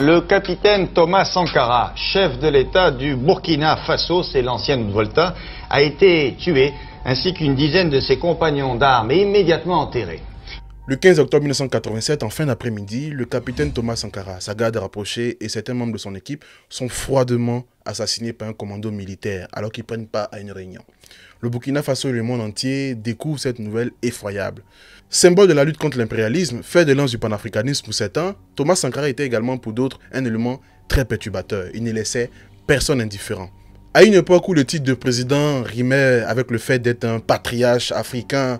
Le capitaine Thomas Sankara, chef de l'État du Burkina Faso, c'est l'ancienne Volta, a été tué, ainsi qu'une dizaine de ses compagnons d'armes, et immédiatement enterrés. Le 15 octobre 1987, en fin d'après-midi, le capitaine Thomas Sankara, sa garde rapprochée et certains membres de son équipe sont froidement assassinés par un commando militaire alors qu'ils prennent part à une réunion. Le Burkina Faso et le monde entier découvrent cette nouvelle effroyable. Symbole de la lutte contre l'impérialisme, fer de lance du panafricanisme pour certains, Thomas Sankara était également pour d'autres un élément très perturbateur. Il ne laissait personne indifférent. À une époque où le titre de président rimait avec le fait d'être un patriarche africain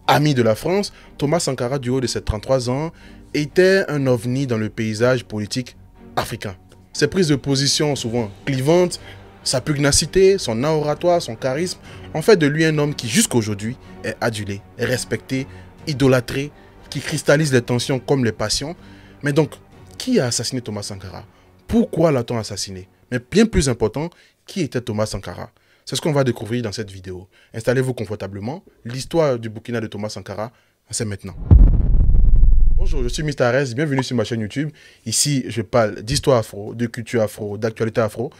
ami de la France, Thomas Sankara, du haut de ses 33 ans, était un ovni dans le paysage politique africain. Ses prises de position souvent clivantes, sa pugnacité, son art oratoire, son charisme, ont fait de lui un homme qui jusqu'à aujourd'hui est adulé, est respecté, idolâtré, qui cristallise les tensions comme les passions. Mais donc, qui a assassiné Thomas Sankara? Pourquoi l'a-t-on assassiné? Mais bien plus important, qui était Thomas Sankara? C'est ce qu'on va découvrir dans cette vidéo. Installez-vous confortablement. L'histoire du Burkina de Thomas Sankara, c'est maintenant. Bonjour, je suis Mr. Arès, bienvenue sur ma chaîne YouTube. Ici, je parle d'histoire afro, de culture afro, d'actualité afro.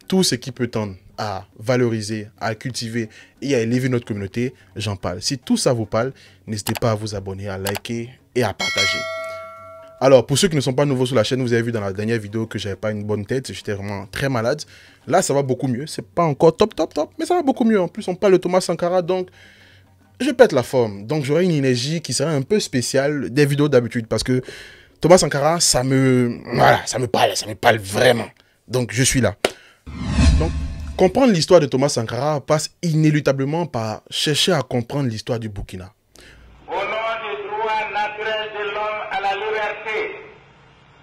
Tout ce qui peut tendre à valoriser, à cultiver et à élever notre communauté, j'en parle. Si tout ça vous parle, n'hésitez pas à vous abonner, à liker et à partager. Alors, pour ceux qui ne sont pas nouveaux sur la chaîne, vous avez vu dans la dernière vidéo que j'avais pas une bonne tête, j'étais vraiment très malade. Là, ça va beaucoup mieux, c'est pas encore top, mais ça va beaucoup mieux. En plus, on parle de Thomas Sankara, donc je pète la forme. Donc, j'aurai une énergie qui sera un peu spéciale des vidéos d'habitude, parce que Thomas Sankara, ça me parle vraiment. Donc, je suis là. Donc, comprendre l'histoire de Thomas Sankara passe inéluctablement par chercher à comprendre l'histoire du Burkina. Au nom des droits naturels de l'homme à la liberté,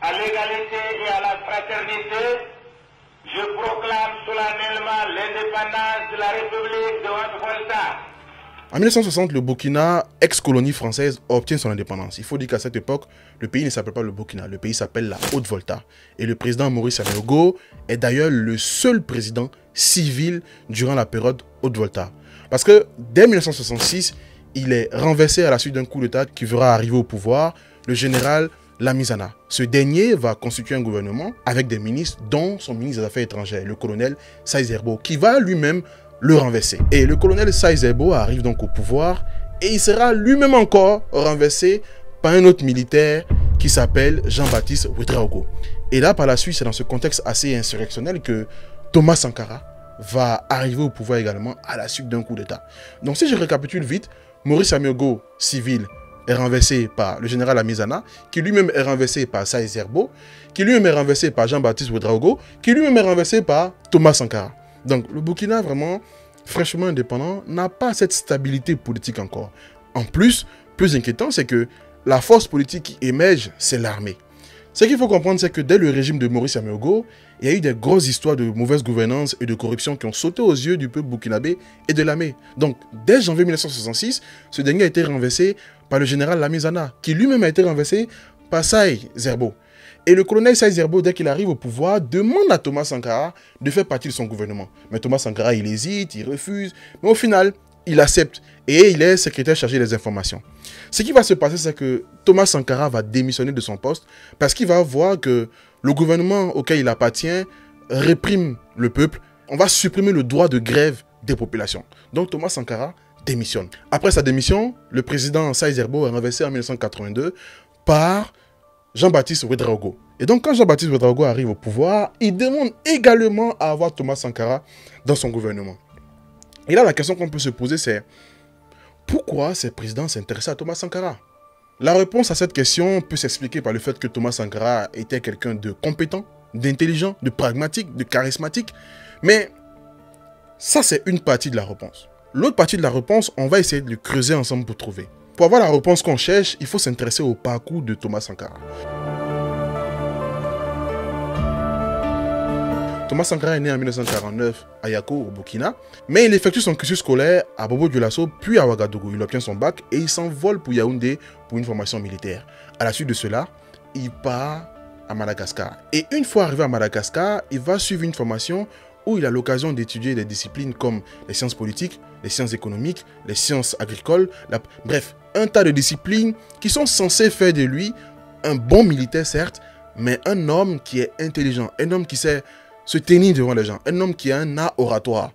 à l'égalité et à la fraternité, je proclame solennellement l'indépendance de la République de Haute-Volta. En 1960, le Burkina, ex-colonie française, obtient son indépendance. Il faut dire qu'à cette époque, le pays ne s'appelle pas le Burkina, le pays s'appelle la Haute-Volta. Et le président Maurice Améogo est d'ailleurs le seul président civil durant la période Haute-Volta. Parce que dès 1966, il est renversé à la suite d'un coup d'État qui verra arriver au pouvoir le général Lamizana. Ce dernier va constituer un gouvernement avec des ministres, dont son ministre des Affaires étrangères, le colonel Saïd Herbo, qui va lui-même le renverser. Et le colonel Saïd Herbo arrive donc au pouvoir et il sera lui-même encore renversé par un autre militaire qui s'appelle Jean-Baptiste Ouédraogo. Et là, par la suite, c'est dans ce contexte assez insurrectionnel que Thomas Sankara va arriver au pouvoir également à la suite d'un coup d'État. Donc si je récapitule vite, Maurice Améogo, civil, est renversé par le général Lamizana, qui lui-même est renversé par Saïd Herbo, qui lui-même est renversé par Jean-Baptiste Ouédraogo, qui lui-même est renversé par Thomas Sankara. Donc le Burkina, vraiment fraîchement indépendant, n'a pas cette stabilité politique encore. En plus inquiétant, c'est que la force politique qui émerge, c'est l'armée. Ce qu'il faut comprendre, c'est que dès le régime de Maurice Améogo, il y a eu des grosses histoires de mauvaise gouvernance et de corruption qui ont sauté aux yeux du peuple burkinabé et de l'armée. Donc, dès janvier 1966, ce dernier a été renversé par le général Lamizana, qui lui-même a été renversé par Saïd Herbo. Et le colonel Saïd Herbo, dès qu'il arrive au pouvoir, demande à Thomas Sankara de faire partie de son gouvernement. Mais Thomas Sankara, il hésite, il refuse, mais au final, il accepte et il est secrétaire chargé des informations. Ce qui va se passer, c'est que Thomas Sankara va démissionner de son poste parce qu'il va voir que le gouvernement auquel il appartient réprime le peuple. On va supprimer le droit de grève des populations. Donc Thomas Sankara démissionne. Après sa démission, le président Saïd Herbo est renversé en 1982 par Jean-Baptiste Ouédraogo. Et donc quand Jean-Baptiste Ouédraogo arrive au pouvoir, il demande également à avoir Thomas Sankara dans son gouvernement. Et là, la question qu'on peut se poser, c'est pourquoi ces présidents s'intéressaient à Thomas Sankara? La réponse à cette question peut s'expliquer par le fait que Thomas Sankara était quelqu'un de compétent, d'intelligent, de pragmatique, de charismatique. Mais ça, c'est une partie de la réponse. L'autre partie de la réponse, on va essayer de le creuser ensemble pour trouver. Pour avoir la réponse qu'on cherche, il faut s'intéresser au parcours de Thomas Sankara. Thomas Sankara est né en 1949 à Yako, au Burkina, mais il effectue son cursus scolaire à Bobo-Dioulasso, puis à Ouagadougou. Il obtient son bac et il s'envole pour Yaoundé pour une formation militaire. À la suite de cela, il part à Madagascar. Et une fois arrivé à Madagascar, il va suivre une formation où il a l'occasion d'étudier des disciplines comme les sciences politiques, les sciences économiques, les sciences agricoles, bref, un tas de disciplines qui sont censées faire de lui un bon militaire certes, mais un homme qui est intelligent, un homme qui sait se tenir devant les gens, un homme qui a un art oratoire.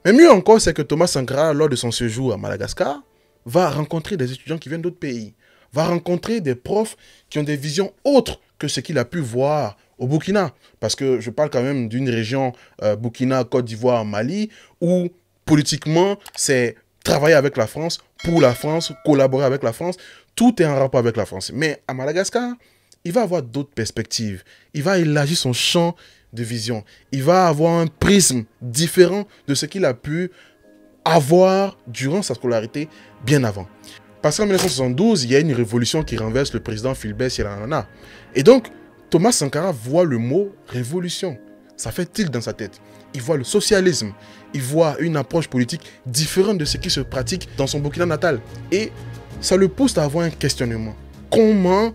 Mais mieux encore, c'est que Thomas Sankara, lors de son séjour à Madagascar, va rencontrer des étudiants qui viennent d'autres pays, va rencontrer des profs qui ont des visions autres que ce qu'il a pu voir au Burkina. Parce que je parle quand même d'une région Burkina, Côte d'Ivoire, Mali, où politiquement, c'est travailler avec la France, pour la France, collaborer avec la France. Tout est en rapport avec la France. Mais à Madagascar, il va avoir d'autres perspectives. Il va élargir son champ de vision. Il va avoir un prisme différent de ce qu'il a pu avoir durant sa scolarité bien avant. Parce qu'en 1972, il y a une révolution qui renverse le président Philbert Tsiranana. Et donc, Thomas Sankara voit le mot révolution. Ça fait tilt dans sa tête. Il voit le socialisme. Il voit une approche politique différente de ce qui se pratique dans son Burkina natal. Et ça le pousse à avoir un questionnement. Comment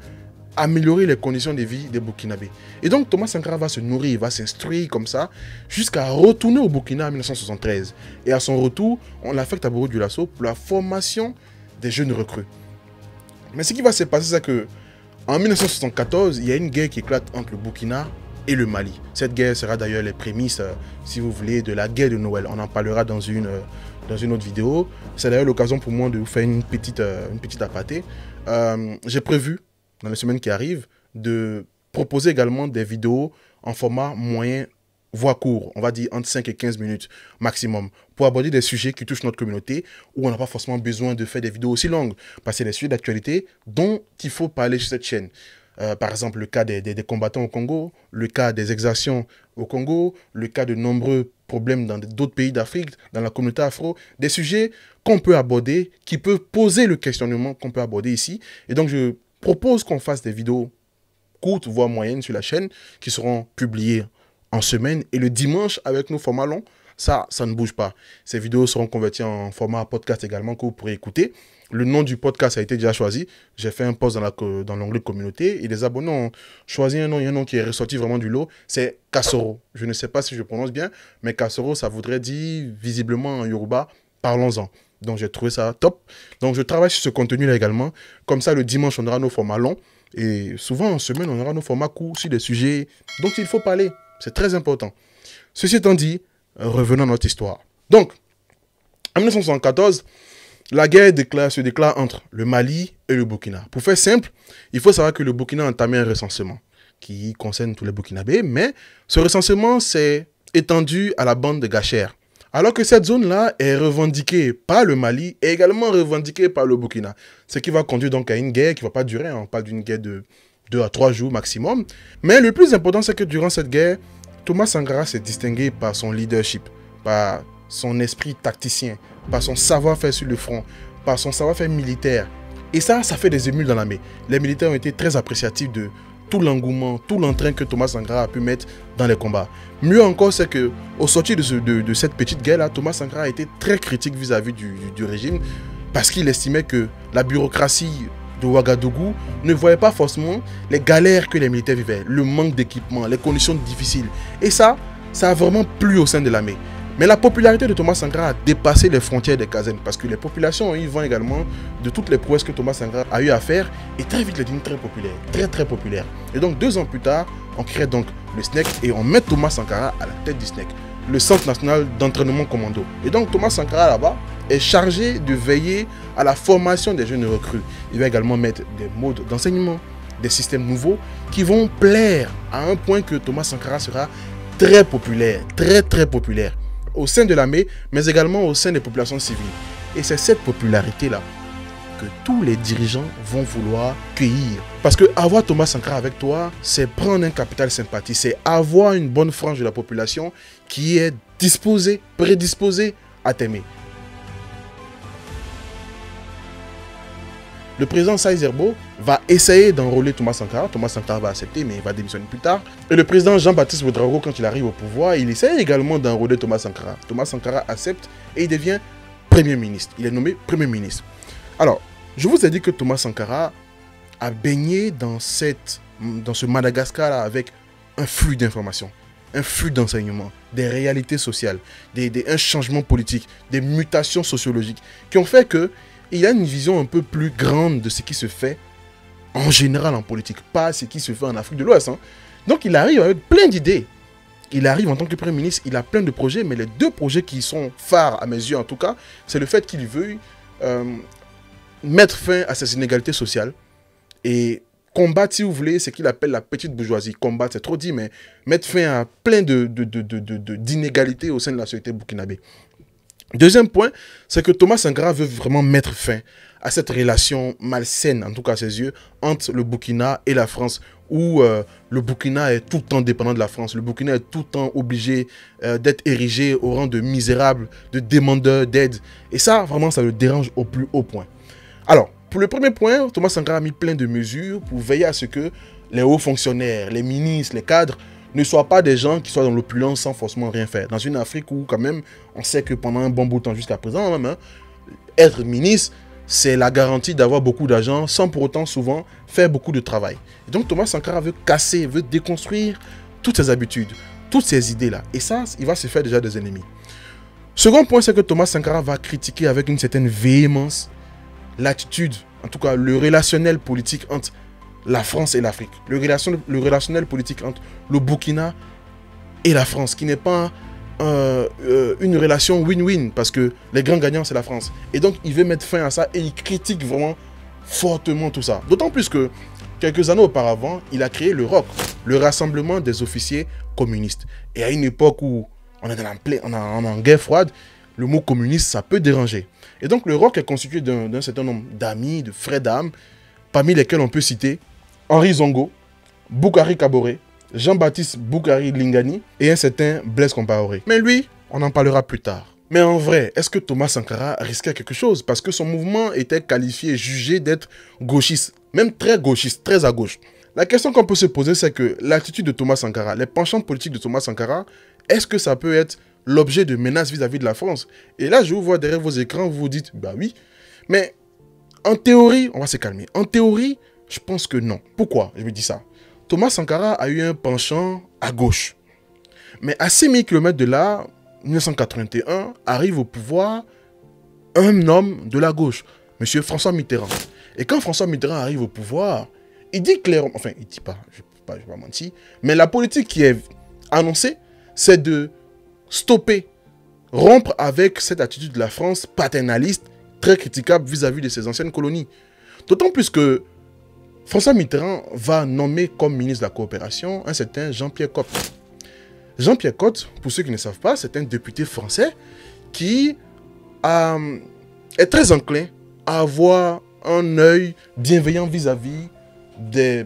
améliorer les conditions de vie des Burkinabés? Et donc Thomas Sankara va se nourrir, il va s'instruire comme ça, jusqu'à retourner au Burkina en 1973. Et à son retour, on l'affecte à Bourg-du-Lasso pour la formation des jeunes recrues. Mais ce qui va se passer, c'est que en 1974, il y a une guerre qui éclate entre le Burkina et le Mali. Cette guerre sera d'ailleurs les prémices, si vous voulez, de la guerre de Noël. On en parlera dans une autre vidéo. C'est d'ailleurs l'occasion pour moi de vous faire une petite aparté. J'ai prévu, dans les semaines qui arrivent, de proposer également des vidéos en format moyen, voire court, on va dire entre 5 et 15 minutes maximum, pour aborder des sujets qui touchent notre communauté, où on n'a pas forcément besoin de faire des vidéos aussi longues, parce que c'est des sujets d'actualité dont il faut parler sur cette chaîne. Par exemple, le cas des combattants au Congo, le cas des exactions au Congo, le cas de nombreux problèmes dans d'autres pays d'Afrique, dans la communauté afro, des sujets qu'on peut aborder, qui peuvent poser le questionnement qu'on peut aborder ici. Et donc, je propose qu'on fasse des vidéos courtes, voire moyennes sur la chaîne, qui seront publiées en semaine. Et le dimanche, avec nos formats longs, ça ne bouge pas. Ces vidéos seront converties en format podcast également, que vous pourrez écouter. Le nom du podcast a été déjà choisi. J'ai fait un post dans l'onglet communauté. Et les abonnés ont choisi un nom qui est ressorti vraiment du lot. C'est Kassoro. Je ne sais pas si je prononce bien, mais Kassoro, ça voudrait dire visiblement en Yoruba, parlons-en. Donc j'ai trouvé ça top. Donc je travaille sur ce contenu-là également. Comme ça, le dimanche, on aura nos formats longs. Et souvent, en semaine, on aura nos formats courts sur des sujets dont il faut parler. C'est très important. Ceci étant dit, revenons à notre histoire. Donc, en 1974, la guerre se déclare entre le Mali et le Burkina. Pour faire simple, il faut savoir que le Burkina a entamé un recensement qui concerne tous les Burkinabés, mais ce recensement s'est étendu à la bande de Gacher. Alors que cette zone-là est revendiquée par le Mali et également revendiquée par le Burkina. Ce qui va conduire donc à une guerre qui ne va pas durer, on parle d'une guerre de 2 à 3 jours maximum. Mais le plus important, c'est que durant cette guerre, Thomas Sankara s'est distingué par son leadership, par son esprit tacticien, par son savoir-faire sur le front, par son savoir-faire militaire. Et ça fait des émules dans l'armée. Les militaires ont été très appréciatifs de tout l'engouement, tout l'entrain que Thomas Sankara a pu mettre dans les combats. Mieux encore, c'est qu'au sortir de cette petite guerre-là, Thomas Sankara a été très critique vis-à-vis du régime parce qu'il estimait que la bureaucratie de Ouagadougou ne voyait pas forcément les galères que les militaires vivaient, le manque d'équipement, les conditions difficiles. Et ça a vraiment plu au sein de l'armée. Mais la popularité de Thomas Sankara a dépassé les frontières des casernes parce que les populations ont eu vent également de toutes les prouesses que Thomas Sankara a eu à faire et très vite il est devenu très populaire, très populaire. Et donc 2 ans plus tard, on crée donc le SNEC et on met Thomas Sankara à la tête du SNEC, le Centre national d'entraînement commando. Et donc Thomas Sankara là-bas est chargé de veiller à la formation des jeunes recrues. Il va également mettre des modes d'enseignement, des systèmes nouveaux qui vont plaire à un point que Thomas Sankara sera très populaire, très populaire au sein de l'armée, mais également au sein des populations civiles. Et c'est cette popularité-là que tous les dirigeants vont vouloir cueillir. Parce que avoir Thomas Sankara avec toi, c'est prendre un capital sympathie, c'est avoir une bonne frange de la population qui est disposée, prédisposée à t'aimer. Le président Saïd Zerbo va essayer d'enrôler Thomas Sankara. Thomas Sankara va accepter, mais il va démissionner plus tard. Et le président Jean-Baptiste Ouédraogo, quand il arrive au pouvoir, il essaie également d'enrôler Thomas Sankara. Thomas Sankara accepte et il devient Premier ministre. Il est nommé Premier ministre. Alors, je vous ai dit que Thomas Sankara a baigné dans ce Madagascar avec un flux d'informations, un flux d'enseignements, des réalités sociales, un changement politique, des mutations sociologiques qui ont fait que il a une vision un peu plus grande de ce qui se fait en général en politique, pas ce qui se fait en Afrique de l'Ouest. Hein. Donc il arrive avec plein d'idées. Il arrive en tant que Premier ministre, il a plein de projets, mais les deux projets qui sont phares à mes yeux en tout cas, c'est le fait qu'il veuille mettre fin à ces inégalités sociales et combattre, si vous voulez, ce qu'il appelle la petite bourgeoisie. Combattre, c'est trop dit, mais mettre fin à plein d'inégalités au sein de la société burkinabé. Deuxième point, c'est que Thomas Sankara veut vraiment mettre fin à cette relation malsaine, en tout cas à ses yeux, entre le Burkina et la France, où le Burkina est tout le temps dépendant de la France. Le Burkina est tout le temps obligé d'être érigé au rang de misérable, de demandeur d'aide. Et ça, vraiment, ça le dérange au plus haut point. Alors, pour le premier point, Thomas Sankara a mis plein de mesures pour veiller à ce que les hauts fonctionnaires, les ministres, les cadres ne soient pas des gens qui soient dans l'opulence sans forcément rien faire. Dans une Afrique où, quand même, on sait que pendant un bon bout de temps jusqu'à présent, même, hein, être ministre, c'est la garantie d'avoir beaucoup d'argent sans pour autant souvent faire beaucoup de travail. Et donc Thomas Sankara veut casser, veut déconstruire toutes ces habitudes, toutes ces idées-là. Et ça, il va se faire déjà des ennemis. Second point, c'est que Thomas Sankara va critiquer avec une certaine véhémence l'attitude, en tout cas le relationnel politique entre la France et l'Afrique. Le relationnel politique entre le Burkina et la France, qui n'est pas une relation win-win, parce que les grands gagnants, c'est la France. Et donc, il veut mettre fin à ça et il critique vraiment fortement tout ça. D'autant plus que, quelques années auparavant, il a créé le ROC, le Rassemblement des officiers communistes. Et à une époque où on est en guerre froide, le mot communiste, ça peut déranger. Et donc, le ROC est constitué d'un certain nombre d'amis, de frères d'âmes, parmi lesquels on peut citer Henri Zongo, Boukari Kaboré, Jean-Baptiste Boukari Lingani et un certain Blaise Compaoré. Mais lui, on en parlera plus tard. Mais en vrai, est-ce que Thomas Sankara risquait quelque chose? Parce que son mouvement était qualifié et jugé d'être gauchiste, même très gauchiste, très à gauche. La question qu'on peut se poser, c'est que l'attitude de Thomas Sankara, les penchants politiques de Thomas Sankara, est-ce que ça peut être l'objet de menaces vis-à-vis de la France? Et là, je vous vois derrière vos écrans, vous vous dites, bah oui. Mais en théorie, on va se calmer. En théorie, je pense que non. Pourquoi je me dis ça? Thomas Sankara a eu un penchant à gauche. Mais à 6000 km de là, 1981, arrive au pouvoir un homme de la gauche, M. François Mitterrand. Et quand François Mitterrand arrive au pouvoir, il dit clairement, enfin, il dit pas, je ne vais pas mentir, mais la politique qui est annoncée, c'est de stopper, rompre avec cette attitude de la France paternaliste, très critiquable vis-à-vis de ses anciennes colonies. D'autant plus que François Mitterrand va nommer comme ministre de la coopération un certain Jean-Pierre Cot. Jean-Pierre Cot, pour ceux qui ne savent pas, c'est un député français qui est très enclin à avoir un œil bienveillant vis-à-vis des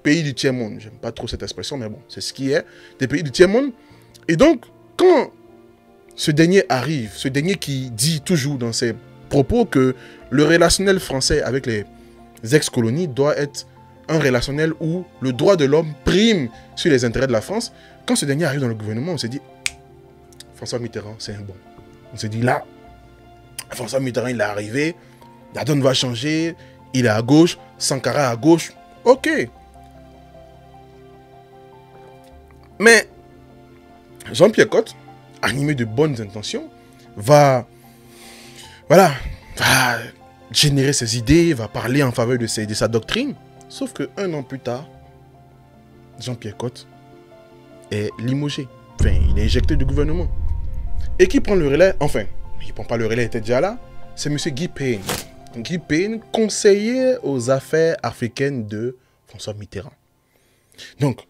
pays du tiers-monde. J'aime pas trop cette expression, mais bon, c'est ce qui est, des pays du tiers-monde. Et donc, quand ce dernier arrive, ce dernier qui dit toujours dans ses propos que le relationnel français avec les ex-colonies doit être un relationnel où le droit de l'homme prime sur les intérêts de la France. Quand ce dernier arrive dans le gouvernement, on s'est dit, François Mitterrand, c'est un bon. On s'est dit, là, François Mitterrand, il est arrivé, la donne va changer, il est à gauche, Sankara à gauche, ok. Mais Jean-Pierre Cot, animé de bonnes intentions, va générer ses idées, va parler en faveur de sa doctrine. Sauf que 1 an plus tard, Jean-Pierre Cot est limogé. Enfin, il est éjecté du gouvernement. Et qui prend le relais? Enfin, il ne prend pas le relais, il était déjà là. C'est M. Guy Payne. Guy Payne, conseiller aux affaires africaines de François Mitterrand. Donc,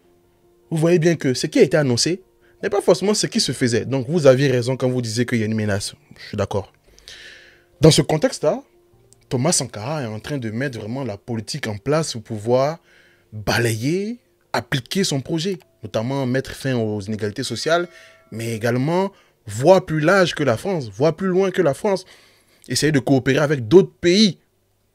vous voyez bien que ce qui a été annoncé n'est pas forcément ce qui se faisait. Donc, vous aviez raison quand vous disiez qu'il y a une menace. Je suis d'accord. Dans ce contexte-là, Thomas Sankara est en train de mettre vraiment la politique en place pour pouvoir balayer, appliquer son projet, notamment mettre fin aux inégalités sociales, mais également voir plus large que la France, voir plus loin que la France, essayer de coopérer avec d'autres pays,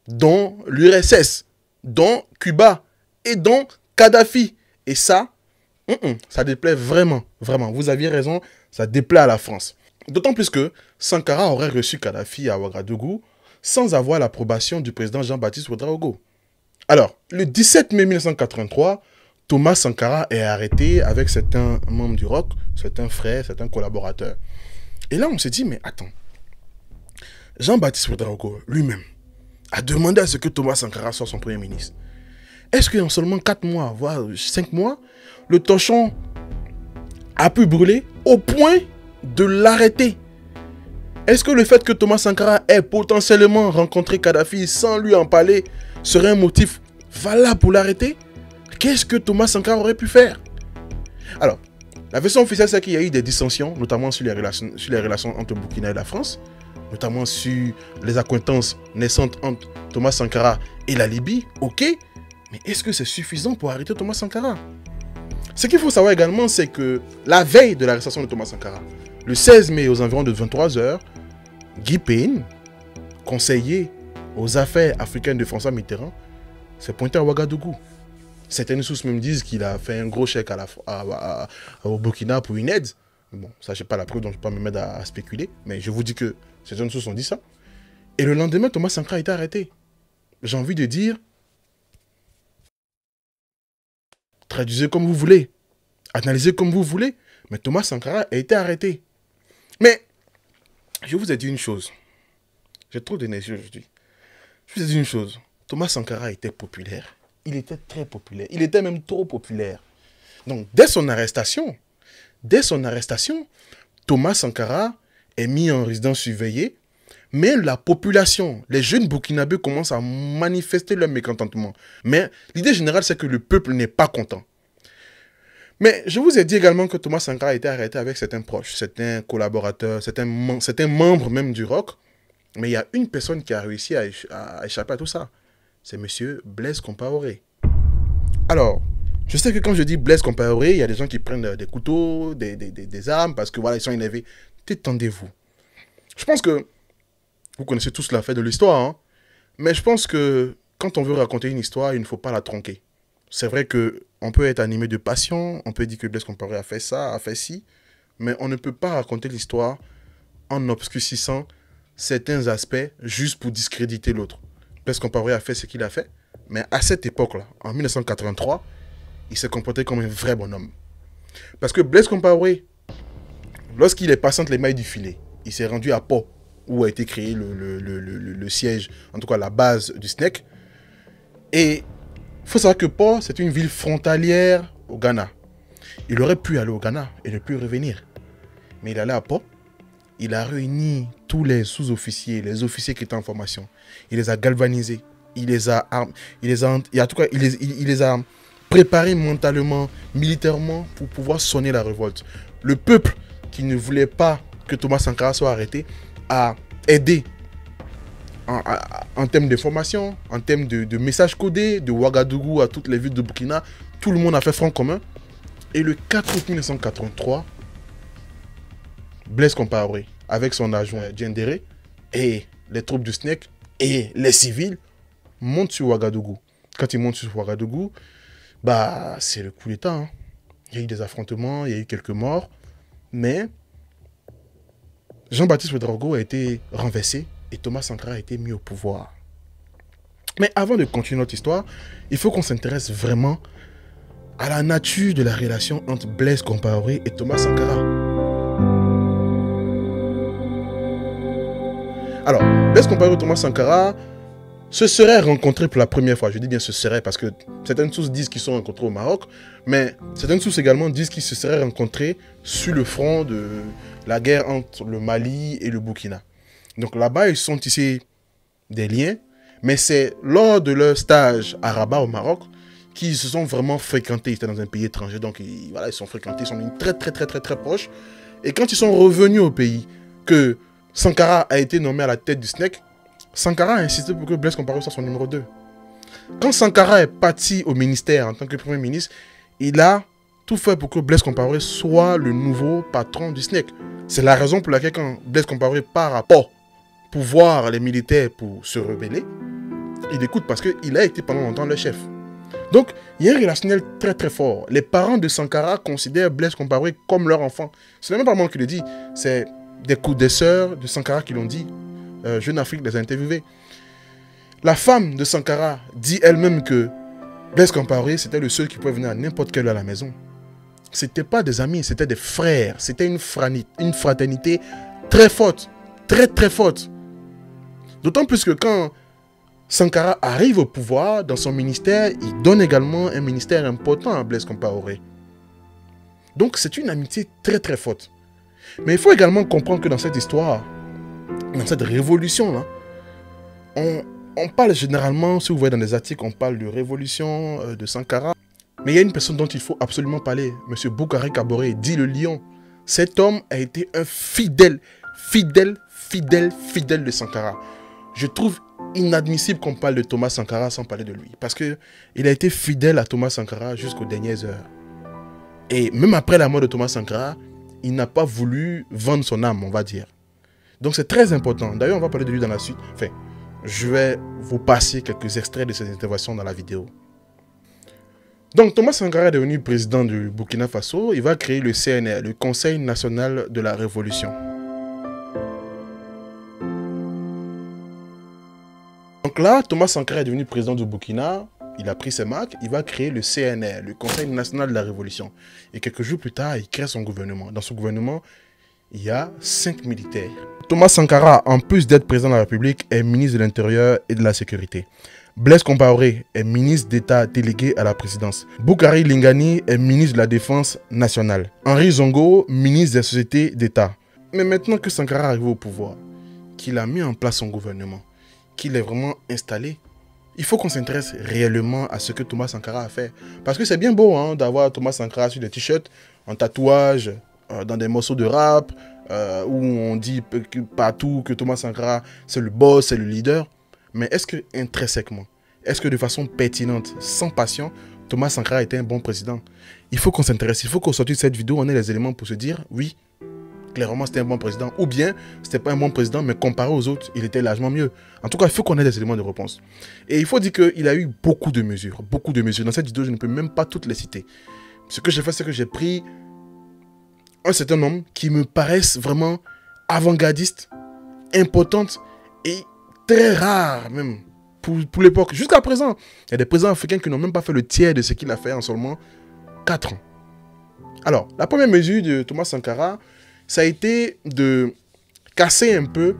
dont l'URSS, dont Cuba et dont Kadhafi. Et ça, ça déplaît vraiment, vraiment. Vous aviez raison, ça déplaît à la France. D'autant plus que Sankara aurait reçu Kadhafi à Ouagadougou sans avoir l'approbation du président Jean-Baptiste Ouedraogo. Alors, le 17 mai 1983, Thomas Sankara est arrêté avec certains membres du ROC, certains frères, certains collaborateurs. Et là, on s'est dit, mais attends, Jean-Baptiste Ouedraogo lui-même, a demandé à ce que Thomas Sankara soit son premier ministre. Est-ce qu'en seulement 4 mois, voire 5 mois, le torchon a pu brûler au point de l'arrêter? Est-ce que le fait que Thomas Sankara ait potentiellement rencontré Kadhafi sans lui en parler serait un motif valable pour l'arrêter? Qu'est-ce que Thomas Sankara aurait pu faire? Alors, la version officielle, c'est qu'il y a eu des dissensions, notamment sur les relations entre Burkina et la France, notamment sur les accointances naissantes entre Thomas Sankara et la Libye. Ok, mais est-ce que c'est suffisant pour arrêter Thomas Sankara? Ce qu'il faut savoir également, c'est que la veille de l'arrestation de Thomas Sankara, le 16 mai aux environs de 23 h, Guy Payne, conseiller aux affaires africaines de François Mitterrand, s'est pointé à Ouagadougou. Certaines sources même disent qu'il a fait un gros chèque au Burkina pour une aide. Bon, ça, je n'ai pas la preuve, donc je ne vais pas me mettre à spéculer. Mais je vous dis que certaines sources ont dit ça. Et le lendemain, Thomas Sankara a été arrêté. J'ai envie de dire, traduisez comme vous voulez, analysez comme vous voulez, mais Thomas Sankara a été arrêté. Mais, je vous ai dit une chose. J'ai trop d'énergie aujourd'hui. Je vous ai dit une chose. Thomas Sankara était populaire. Il était très populaire. Il était même trop populaire. Donc, dès son arrestation, Thomas Sankara est mis en résidence surveillée, mais la population, les jeunes burkinabés commencent à manifester leur mécontentement. Mais l'idée générale, c'est que le peuple n'est pas content. Mais je vous ai dit également que Thomas Sankara a été arrêté avec certains proches, certains collaborateurs, certains membres même du ROC. Mais il y a une personne qui a réussi à échapper à tout ça. C'est M. Blaise Compaoré. Alors, je sais que quand je dis Blaise Compaoré, il y a des gens qui prennent des couteaux, des armes, parce que voilà, ils sont énervés. Détendez-vous. Je pense que vous connaissez tous la fin de l'histoire, hein, mais je pense que quand on veut raconter une histoire, il ne faut pas la tronquer. C'est vrai qu'on peut être animé de passion, on peut dire que Blaise Compaoré a fait ça, a fait ci, mais on ne peut pas raconter l'histoire en obscurcissant certains aspects juste pour discréditer l'autre. Blaise Compaoré a fait ce qu'il a fait, mais à cette époque-là, en 1983, il s'est comporté comme un vrai bonhomme. Parce que Blaise Compaoré, lorsqu'il est passé entre les mailles du filet, il s'est rendu à Pau, où a été créé le siège, en tout cas la base du SNEC. Et il faut savoir que Pau, c'est une ville frontalière au Ghana. Il aurait pu aller au Ghana et ne plus revenir. Mais il allait à Pau. Il a réuni tous les sous-officiers, les officiers qui étaient en formation. Il les a galvanisés. Il les a préparés mentalement, militairement, pour pouvoir sonner la révolte. Le peuple qui ne voulait pas que Thomas Sankara soit arrêté a aidé en termes de formation, en termes de messages codés, de Ouagadougou à toutes les villes de Burkina. Tout le monde a fait front commun. Et le 4 août 1983, Blaise Compaoré, avec son adjoint Diendéré, et les troupes du SNEC, et les civils, montent sur Ouagadougou. Quand ils montent sur Ouagadougou, bah, c'est le coup d'État. Hein. Il y a eu des affrontements, il y a eu quelques morts, mais Jean-Baptiste Ouédraogo a été renversé et Thomas Sankara a été mis au pouvoir. Mais avant de continuer notre histoire, il faut qu'on s'intéresse vraiment à la nature de la relation entre Blaise Compaoré et Thomas Sankara. Alors, Blaise Compaoré et Thomas Sankara se seraient rencontrés pour la première fois. Je dis bien se seraient parce que certaines sources disent qu'ils se sont rencontrés au Maroc, mais certaines sources également disent qu'ils se seraient rencontrés sur le front de la guerre entre le Mali et le Burkina. Donc là-bas, ils sont tissés des liens, mais c'est lors de leur stage à Rabat au Maroc qu'ils se sont vraiment fréquentés. Ils étaient dans un pays étranger, donc ils sont fréquentés, ils sont très proches. Et quand ils sont revenus au pays, que Sankara a été nommé à la tête du SNEC, Sankara a insisté pour que Blaise Compaoré soit son numéro 2. Quand Sankara est parti au ministère en tant que Premier ministre, il a tout fait pour que Blaise Compaoré soit le nouveau patron du SNEC. C'est la raison pour laquelle quand Blaise Compaoré part à Pau pour voir les militaires pour se rebeller, il écoute parce qu'il a été pendant longtemps le chef. Donc, il y a un relationnel très fort. Les parents de Sankara considèrent Blaise Compaoré comme leur enfant. Ce n'est même pas moi qui le dis, c'est des sœurs de Sankara qui l'ont dit. Jeune Afrique les a interviewés. La femme de Sankara dit elle-même que Blaise Compaoré, c'était le seul qui pouvait venir à n'importe quelle heure à la maison. C'était pas des amis, c'était des frères. C'était une fraternité très forte. Très forte. D'autant plus que quand Sankara arrive au pouvoir, dans son ministère, il donne également un ministère important à Blaise Compaoré. Donc c'est une amitié très très forte. Mais il faut également comprendre que dans cette histoire, dans cette révolution-là, on parle généralement, si vous voyez dans des articles, on parle de révolution, de Sankara. Mais il y a une personne dont il faut absolument parler, M. Boubacar Kaboré, dit le lion. Cet homme a été un fidèle de Sankara. Je trouve inadmissible qu'on parle de Thomas Sankara sans parler de lui. Parce qu'il a été fidèle à Thomas Sankara jusqu'aux dernières heures. Et même après la mort de Thomas Sankara, il n'a pas voulu vendre son âme, on va dire. Donc c'est très important. D'ailleurs, on va parler de lui dans la suite. Enfin, je vais vous passer quelques extraits de ses interventions dans la vidéo. Donc Thomas Sankara est devenu président du Burkina Faso. Il va créer le CNR, le Conseil national de la révolution. Donc là, Thomas Sankara est devenu président du Burkina. Il a pris ses marques, il va créer le CNR, le Conseil national de la révolution. Et quelques jours plus tard, il crée son gouvernement. Dans son gouvernement, il y a 5 militaires. Thomas Sankara, en plus d'être président de la République, est ministre de l'Intérieur et de la Sécurité. Blaise Compaoré est ministre d'État délégué à la présidence. Boukari Lingani est ministre de la Défense nationale. Henri Zongo, ministre des sociétés d'État. Mais maintenant que Sankara arrive au pouvoir, qu'il a mis en place son gouvernement, qu'il est vraiment installé, il faut qu'on s'intéresse réellement à ce que Thomas Sankara a fait. Parce que c'est bien beau hein, d'avoir Thomas Sankara sur des t-shirts, en tatouage, dans des morceaux de rap, où on dit partout que Thomas Sankara c'est le boss, c'est le leader. Mais est-ce que intrinsèquement, est-ce que de façon pertinente, sans passion, Thomas Sankara était un bon président? Il faut qu'on s'intéresse, il faut qu'au sortir de cette vidéo, on ait les éléments pour se dire, oui, clairement c'était un bon président. Ou bien, c'était pas un bon président, mais comparé aux autres, il était largement mieux. En tout cas, il faut qu'on ait des éléments de réponse. Et il faut dire qu'il a eu beaucoup de mesures, beaucoup de mesures. Dans cette vidéo, je ne peux même pas toutes les citer. Ce que j'ai fait, c'est que j'ai pris un certain nombre qui me paraissent vraiment avant-gardistes, importantes et très rares même pour l'époque. Jusqu'à présent, il y a des présidents africains qui n'ont même pas fait le tiers de ce qu'il a fait en seulement 4 ans. Alors, la première mesure de Thomas Sankara, ça a été de casser un peu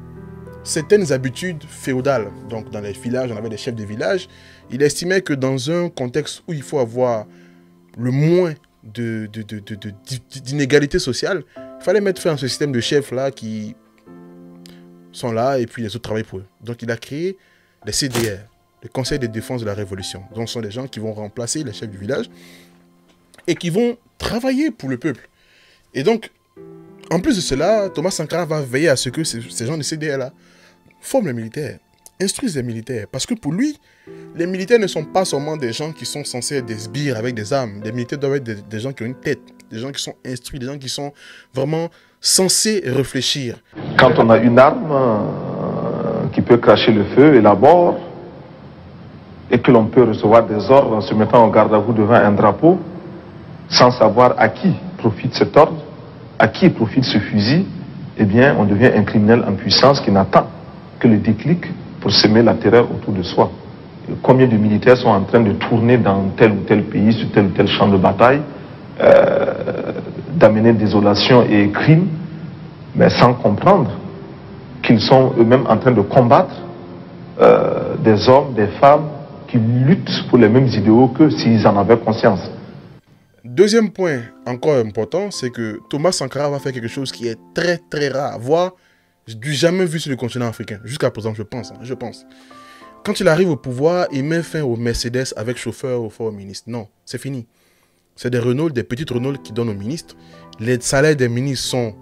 certaines habitudes féodales. Donc, dans les villages, on avait des chefs de village. Il estimait que dans un contexte où il faut avoir le moins d'inégalité sociale, il fallait mettre fin à ce système de chefs-là qui sont là et puis les autres travaillent pour eux. Donc, il a créé les CDR, le Conseil de défense de la Révolution. Donc, ce sont des gens qui vont remplacer les chefs du village et qui vont travailler pour le peuple. Et donc, en plus de cela, Thomas Sankara va veiller à ce que ces gens de CDR-là forment les militaires, instruisent les militaires. Parce que pour lui, les militaires ne sont pas seulement des gens qui sont censés être des sbires avec des armes. Les militaires doivent être des gens qui ont une tête, des gens qui sont instruits, des gens qui sont vraiment censés réfléchir. Quand on a une arme qui peut cracher le feu et la bord, et que l'on peut recevoir des ordres en se mettant en garde à vous devant un drapeau, sans savoir à qui profite cet ordre, à qui profite ce fusil, eh bien, on devient un criminel en puissance qui n'attend que le déclic pour semer la terreur autour de soi. Et combien de militaires sont en train de tourner dans tel ou tel pays, sur tel ou tel champ de bataille, d'amener désolation et crime, mais sans comprendre qu'ils sont eux-mêmes en train de combattre des hommes, des femmes qui luttent pour les mêmes idéaux que s'ils en avaient conscience. Deuxième point encore important, c'est que Thomas Sankara va faire quelque chose qui est très très rare, voire du jamais vu sur le continent africain, jusqu'à présent je pense. Quand il arrive au pouvoir, il met fin aux Mercedes avec chauffeur au ministre. Non, c'est fini. C'est des Renault, des petites Renault qui donnent aux ministres. Les salaires des ministres sont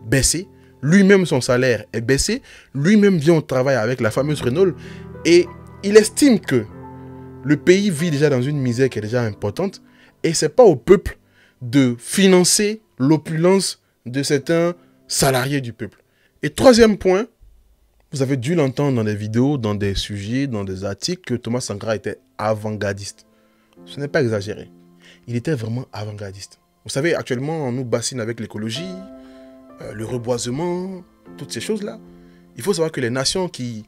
baissés. Lui-même, son salaire est baissé. Lui-même vient au travail avec la fameuse Renault. Et il estime que le pays vit déjà dans une misère qui est déjà importante. Et ce n'est pas au peuple de financer l'opulence de certains salariés du peuple. Et troisième point, vous avez dû l'entendre dans des vidéos, dans des sujets, dans des articles, que Thomas Sankara était avant-gardiste. Ce n'est pas exagéré. Il était vraiment avant-gardiste. Vous savez, actuellement, on nous bassine avec l'écologie, le reboisement, toutes ces choses-là. Il faut savoir que les nations qui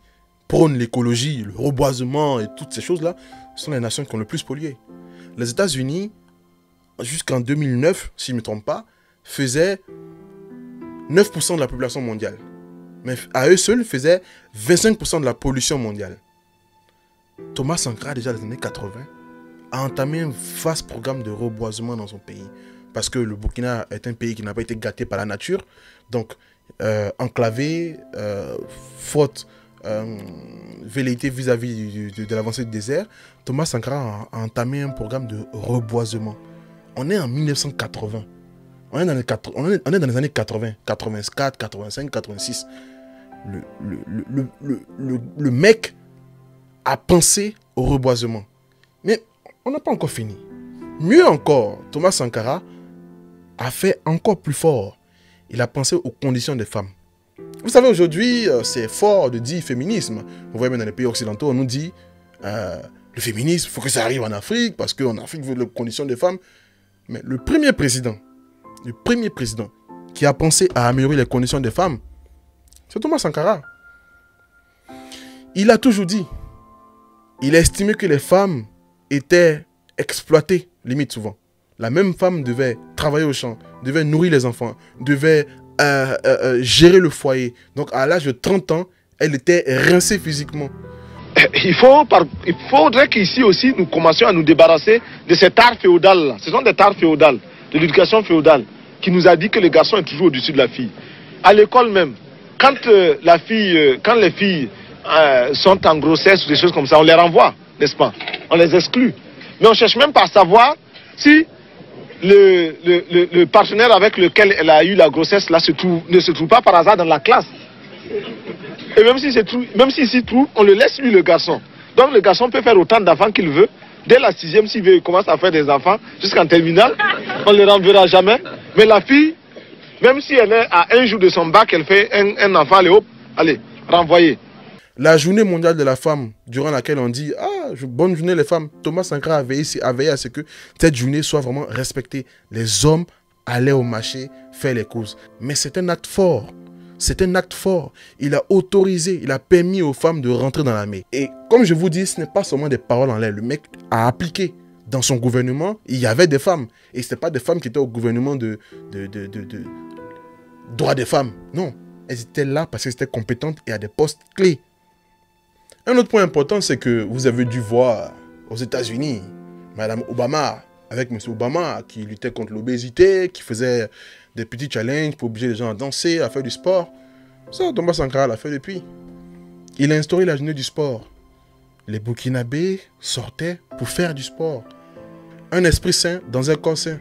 prônent l'écologie, le reboisement et toutes ces choses-là, sont les nations qui ont le plus pollué. Les États-Unis, jusqu'en 2009, si je ne me trompe pas, faisaient 9% de la population mondiale. Mais à eux seuls, faisaient 25% de la pollution mondiale. Thomas Sankara, déjà dans les années 80, a entamé un vaste programme de reboisement dans son pays. Parce que le Burkina est un pays qui n'a pas été gâté par la nature. Donc, enclavé, faute velléité vis-à-vis de l'avancée du désert, Thomas Sankara a entamé un programme de reboisement. On est en 1980. On est dans les années 80, 84, 85, 86. Le mec a pensé au reboisement. Mais on n'a pas encore fini. Mieux encore, Thomas Sankara a fait encore plus fort. Il a pensé aux conditions des femmes. Vous savez, aujourd'hui, c'est fort de dire féminisme. Vous voyez, même dans les pays occidentaux, on nous dit le féminisme, il faut que ça arrive en Afrique, parce qu'en Afrique, il faut les conditions des femmes. Mais le premier président qui a pensé à améliorer les conditions des femmes, c'est Thomas Sankara. Il a toujours dit, il a estimé que les femmes étaient exploitées, limite souvent. La même femme devait travailler au champ, devait nourrir les enfants, devait gérer le foyer. Donc à l'âge de 30 ans, elle était rincée physiquement. Il faudrait qu'ici aussi nous commencions à nous débarrasser de cet art féodal. Ce sont des arts féodales, de l'éducation féodale, qui nous a dit que le garçon est toujours au-dessus de la fille. À l'école même, quand les filles sont en grossesse ou des choses comme ça, on les renvoie, n'est-ce pas? On les exclut. Mais on ne cherche même pas à savoir si le partenaire avec lequel elle a eu la grossesse là ne se trouve pas par hasard dans la classe. Et même s'il s'y trouve, on le laisse lui, le garçon. Donc le garçon peut faire autant d'enfants qu'il veut. Dès la 6e, s'il veut, il commence à faire des enfants jusqu'en terminale. On ne le renverra jamais. Mais la fille, même si elle est à un jour de son bac, elle fait un enfant, allez, renvoyer. La journée mondiale de la femme, durant laquelle on dit « Ah, bonne journée les femmes », Thomas Sankara a veillé à ce que cette journée soit vraiment respectée. Les hommes allaient au marché faire les courses. Mais c'est un acte fort. C'est un acte fort. Il a autorisé, il a permis aux femmes de rentrer dans l'armée. Et comme je vous dis, ce n'est pas seulement des paroles en l'air. Le mec a appliqué. Dans son gouvernement, il y avait des femmes. Et ce n'était pas des femmes qui étaient au gouvernement de droits des femmes. Non, elles étaient là parce qu'elles étaient compétentes et à des postes clés. Un autre point important, c'est que vous avez dû voir aux États-Unis, Madame Obama, avec M. Obama, qui luttait contre l'obésité, qui faisait des petits challenges pour obliger les gens à danser, à faire du sport. Ça, Thomas Sankara l'a fait depuis. Il a instauré la journée du sport. Les Burkinabés sortaient pour faire du sport. Un esprit sain dans un corps sain.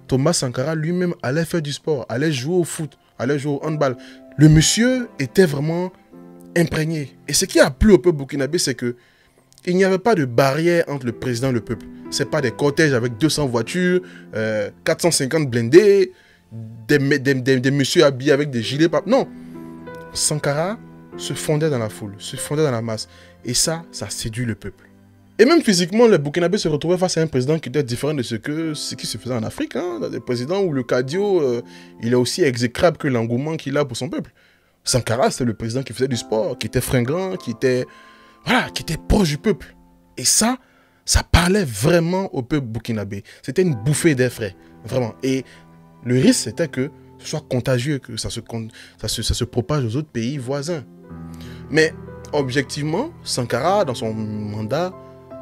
Thomas Sankara lui-même allait faire du sport, allait jouer au foot, allait jouer au handball. Le monsieur était vraiment imprégné. Et ce qui a plu au peuple burkinabé, c'est que il n'y avait pas de barrière entre le président et le peuple. Ce n'est pas des cortèges avec 200 voitures, 450 blindés, des messieurs habillés avec des gilets. Non. Sankara se fondait dans la foule, se fondait dans la masse. Et ça séduit le peuple. Et même physiquement, les Burkinabés se retrouvaient face à un président qui était différent de ce qui se faisait en Afrique. Hein. Des présidents où le cardio, il est aussi exécrable que l'engouement qu'il a pour son peuple. Sankara, c'était le président qui faisait du sport, qui était fringant, qui était proche du peuple. Et ça parlait vraiment au peuple burkinabé. C'était une bouffée d'air frais, vraiment. Et le risque, c'était que ce soit contagieux, que ça se propage aux autres pays voisins. Mais objectivement, Sankara, dans son mandat,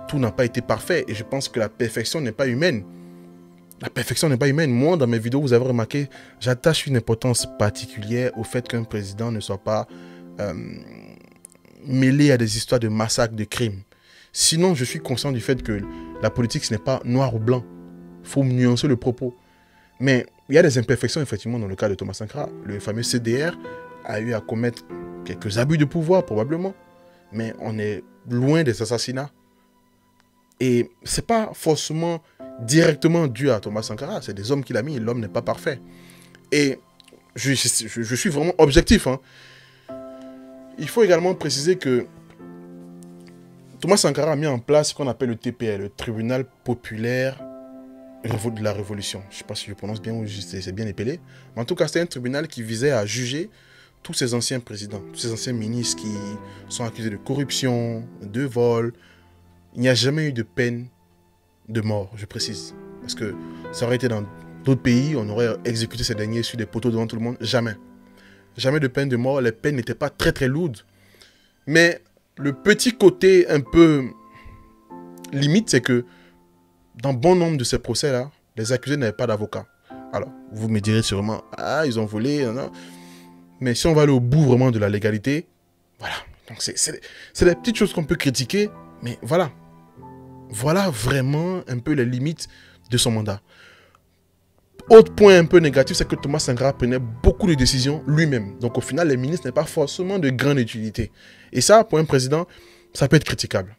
tout n'a pas été parfait. Et je pense que la perfection n'est pas humaine. La perfection n'est pas humaine. Moi, dans mes vidéos, vous avez remarqué, j'attache une importance particulière au fait qu'un président ne soit pas mêlé à des histoires de massacres, de crimes. Sinon, je suis conscient du fait que la politique, ce n'est pas noir ou blanc. Il faut nuancer le propos. Mais il y a des imperfections, effectivement, dans le cas de Thomas Sankara. Le fameux CDR a eu à commettre quelques abus de pouvoir, probablement. Mais on est loin des assassinats. Et ce n'est pas forcément directement dû à Thomas Sankara. C'est des hommes qu'il a mis. L'homme n'est pas parfait. Et je suis vraiment objectif. Hein. Il faut également préciser que Thomas Sankara a mis en place ce qu'on appelle le TPR, le Tribunal Populaire de la Révolution. Je ne sais pas si je prononce bien ou si c'est bien épelé. Mais en tout cas, c'était un tribunal qui visait à juger tous ces anciens présidents, tous ces anciens ministres qui sont accusés de corruption, de vol. Il n'y a jamais eu de peine de mort, je précise. Parce que ça aurait été dans d'autres pays, on aurait exécuté ces derniers sur des poteaux devant tout le monde. Jamais. Jamais de peine de mort. Les peines n'étaient pas très très lourdes. Mais le petit côté un peu limite, c'est que dans bon nombre de ces procès-là, les accusés n'avaient pas d'avocat. Alors, vous me direz sûrement, ah, ils ont volé, non. Mais si on va aller au bout vraiment de la légalité, voilà. Donc, c'est des petites choses qu'on peut critiquer, mais voilà. Voilà vraiment un peu les limites de son mandat. Autre point un peu négatif, c'est que Thomas Sankara prenait beaucoup de décisions lui-même. Donc au final, les ministres n'ont pas forcément de grande utilité. Et ça, pour un président, ça peut être critiquable.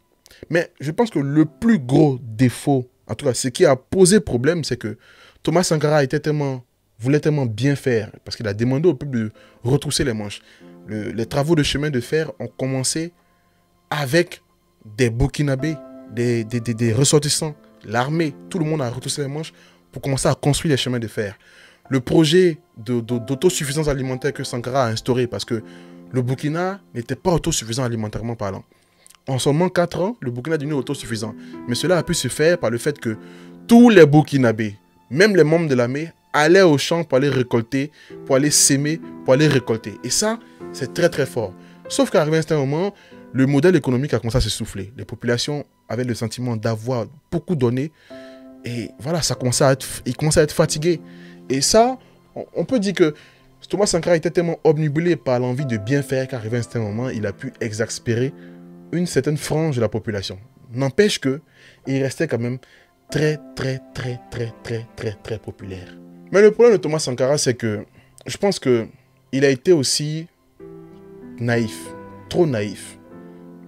Mais je pense que le plus gros défaut, en tout cas ce qui a posé problème, c'est que Thomas Sankara voulait tellement bien faire, parce qu'il a demandé au peuple de retrousser les manches. Les travaux de chemin de fer ont commencé avec des Burkinabés, des ressortissants, l'armée, tout le monde a retroussé les manches pour commencer à construire les chemins de fer. Le projet d'autosuffisance alimentaire que Sankara a instauré, parce que le Burkina n'était pas autosuffisant alimentairement parlant. En seulement 4 ans, le Burkina est devenu autosuffisant. Mais cela a pu se faire par le fait que tous les Burkinabés, même les membres de l'armée, allaient au champ pour aller récolter, pour aller s'aimer, pour aller récolter. Et ça, c'est très très fort. Sauf qu'arrivé à un certain moment, le modèle économique a commencé à s'essouffler. Les populations avaient le sentiment d'avoir beaucoup donné. Et voilà, ils commençaient à être fatigués. Et ça, on peut dire que Thomas Sankara était tellement obnubilé par l'envie de bien faire qu'arrivé à un certain moment, il a pu exaspérer une certaine frange de la population. N'empêche que il restait quand même très populaire. Mais le problème de Thomas Sankara, c'est que je pense que il a été aussi naïf, trop naïf.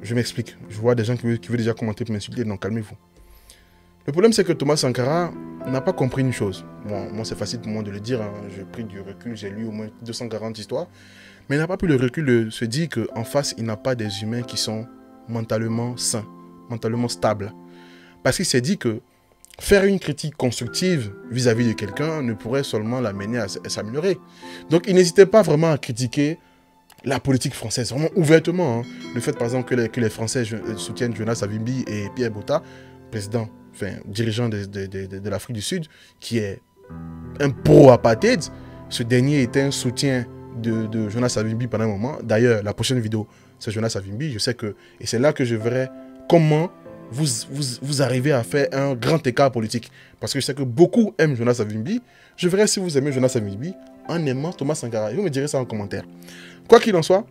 Je m'explique. Je vois des gens qui veulent déjà commenter pour m'insulter, donc calmez-vous. Le problème, c'est que Thomas Sankara n'a pas compris une chose. Bon, moi, c'est facile pour moi de le dire. Hein. J'ai pris du recul, j'ai lu au moins 240 histoires. Mais il n'a pas pris le recul de se dire qu'en face, il n'a pas des humains qui sont mentalement sains, mentalement stables. Parce qu'il s'est dit que faire une critique constructive vis-à-vis de quelqu'un ne pourrait seulement l'amener à s'améliorer. Donc, il n'hésitait pas vraiment à critiquer la politique française, vraiment ouvertement. Hein. Le fait, par exemple, que les Français soutiennent Jonas Savimbi et Pierre Botta, dirigeant de l'Afrique du Sud, qui est un pro-apartheid. Ce dernier était un soutien de Jonas Savimbi pendant un moment. D'ailleurs, la prochaine vidéo, c'est Jonas Savimbi. Je sais que... Et c'est là que je verrai comment vous arrivez à faire un grand écart politique. Parce que je sais que beaucoup aiment Jonas Savimbi. Je verrai si vous aimez Jonas Savimbi en aimant Thomas Sankara. Et vous me direz ça en commentaire. Quoi qu'il en soit,